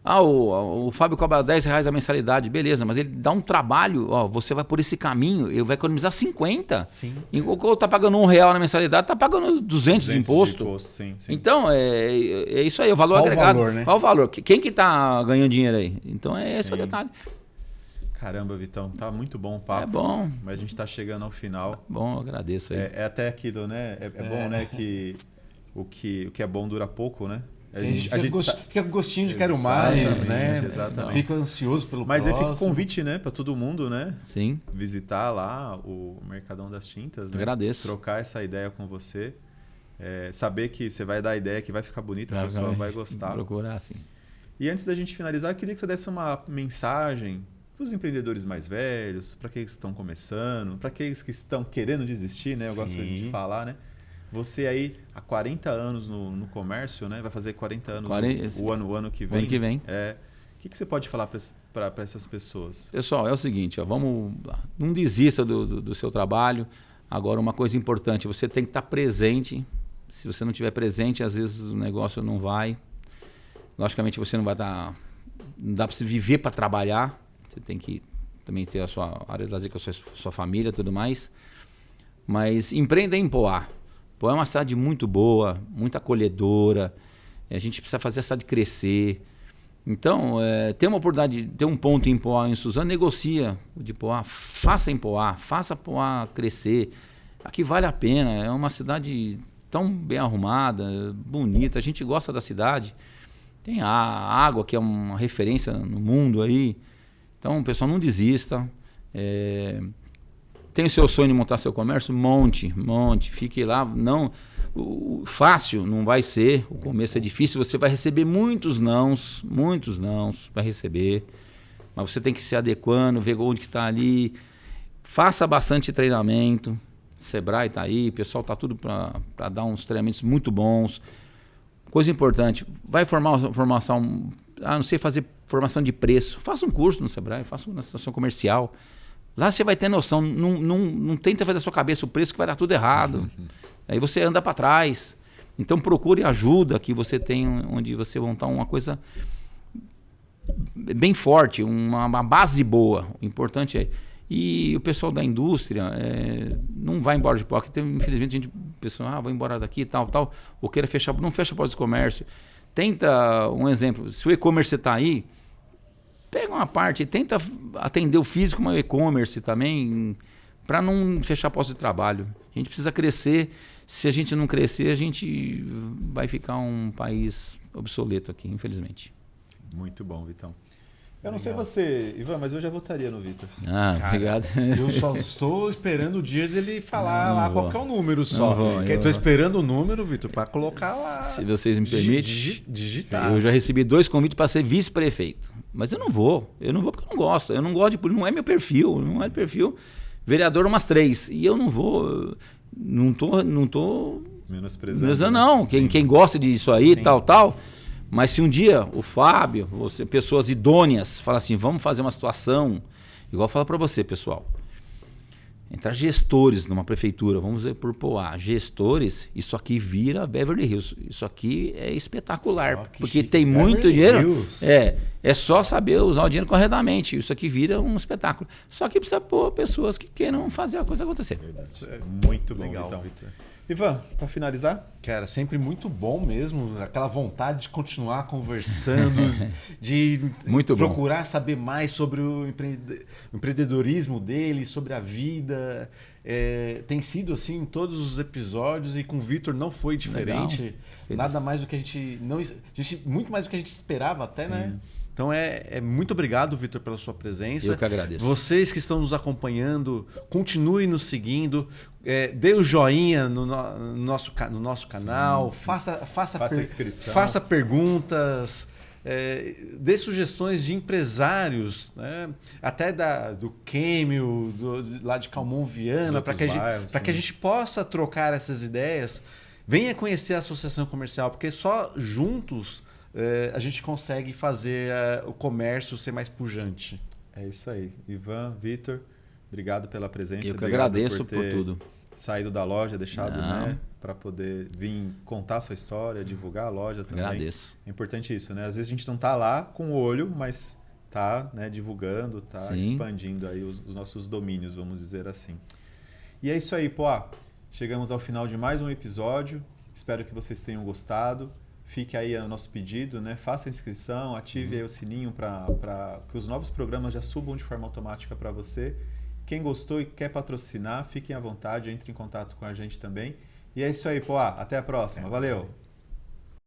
O Fábio cobra R$10 a mensalidade, beleza, mas ele dá um trabalho, você vai por esse caminho, ele vai economizar 50. Sim. Enquanto tá pagando R$1 na mensalidade, tá pagando 200 de imposto. Sim. Então, é isso aí, o valor agregado. Qual o valor, né? Qual o valor? Quem que tá ganhando dinheiro aí? Então, esse é o detalhe. Caramba, Vitão, tá muito bom o papo. É bom. Mas a gente tá chegando ao final. Bom, eu agradeço aí. É até aquilo, né? É bom, né, que o que é bom dura pouco, né? A gente fica com gostinho de quero mais, né? Exatamente. Fica ansioso pelo Mas próximo. aí fica o convite, né, para todo mundo, né? Sim. Visitar lá o Mercadão das Tintas, né? Agradeço. Trocar essa ideia com você. Saber que você vai dar a ideia que vai ficar bonita, a pessoa vai gostar. Procurar, sim. E antes da gente finalizar, eu queria que você desse uma mensagem para os empreendedores mais velhos, para aqueles que estão começando, para aqueles que estão querendo desistir, né? Eu gosto de falar, né? Você aí há 40 anos no comércio, né? Vai fazer 40 anos o ano que vem. Ano que vem. O que você pode falar para essas pessoas? Pessoal, é o seguinte, vamos lá. Não desista do seu trabalho. Agora, uma coisa importante, você tem que estar presente. Se você não estiver presente, às vezes o negócio não vai. Logicamente, você não vai estar... Não dá para você viver para trabalhar. Você tem que também ter a sua área de lazer com a sua família e tudo mais. Mas empreenda em Poá. Poá é uma cidade muito boa, muito acolhedora. A gente precisa fazer a cidade crescer. Então, tem uma oportunidade, tem um ponto em Poá, em Suzano, negocia de Poá, faça em Poá, faça Poá crescer. Aqui vale a pena, é uma cidade tão bem arrumada, bonita, a gente gosta da cidade. Tem a água, que é uma referência no mundo aí. Então, pessoal, não desista. Tem o seu sonho de montar seu comércio? Monte, fique lá. Não, fácil não vai ser, o começo é difícil, você vai receber muitos nãos, vai receber, mas você tem que se adequando, ver onde que está ali, faça bastante treinamento, Sebrae está aí, o pessoal está tudo para dar uns treinamentos muito bons. Coisa importante, vai formar formação, não sei fazer formação de preço, faça um curso no Sebrae, faça uma situação comercial. Lá você vai ter noção, não tenta fazer da sua cabeça o preço que vai dar tudo errado. Aí você anda para trás. Então procure ajuda que você tem, onde você montar uma coisa bem forte, uma base boa. O importante é... E o pessoal da indústria não vai embora de Poá, porque infelizmente o pessoal vai embora daqui, tal, ou queira fechar, não fecha a porta do comércio. Tenta, um exemplo, se o e-commerce está aí, pega uma parte e tenta atender o físico, mas o e-commerce também, para não fechar posto de trabalho. A gente precisa crescer. Se a gente não crescer, a gente vai ficar um país obsoleto aqui, infelizmente. Muito bom, Vitão. Eu não sei você, Ivan, mas eu já votaria no Vitor. Obrigado. Eu só estou esperando o dia dele falar lá qual que é o número só. Estou esperando o número, Vitor, para colocar lá. Se vocês me permitem, digitar. Eu já recebi 2 convites para ser vice-prefeito. Mas eu não vou porque eu não gosto. Eu não gosto de... Não é meu perfil, Vereador umas 3. E eu não vou... Não tô menosprezando. Não. Quem gosta disso aí, sim, tal... Mas se um dia o Fábio, pessoas idôneas, falam assim, vamos fazer uma situação, igual eu falo para você, pessoal. entrar gestores numa prefeitura, vamos dizer por Poá, gestores, isso aqui vira Beverly Hills. Isso aqui é espetacular, porque tem muito dinheiro. É só saber usar o dinheiro corretamente. Isso aqui vira um espetáculo. Só que precisa pôr pessoas que queiram fazer a coisa acontecer. Muito legal, então. Vitor. Ivan, para finalizar? Cara, sempre muito bom mesmo, aquela vontade de continuar conversando, de muito procurar saber mais sobre o empreendedorismo dele, sobre a vida. Tem sido assim em todos os episódios e com o Vitor não foi diferente. Nada mais do que muito mais do que a gente esperava até, Sim. né? Então muito obrigado, Vitor, pela sua presença. Eu que agradeço. Vocês que estão nos acompanhando, continuem nos seguindo. Dê o joinha no nosso canal. Faça inscrição. Faça perguntas. Dê sugestões de empresários, né? Até do Quêmio, lá de Calmon Viana, para que a gente possa trocar essas ideias. Venha conhecer a Associação Comercial, porque só juntos a gente consegue fazer o comércio ser mais pujante. É isso aí. Ivan, Vitor, obrigado pela presença. Eu que agradeço por tudo. Saído da loja, deixado, né, para poder vir contar a sua história, divulgar a loja também. Agradeço. É importante isso, né? Às vezes a gente não tá lá com o olho, mas tá, né, divulgando, tá expandindo aí os nossos domínios, vamos dizer assim. E é isso aí, Poá. Chegamos ao final de mais um episódio. Espero que vocês tenham gostado. Fique aí o nosso pedido, né? Faça a inscrição, ative aí o sininho para que os novos programas já subam de forma automática para você. Quem gostou e quer patrocinar, fiquem à vontade, entre em contato com a gente também. E é isso aí, Poá. Até a próxima. Valeu!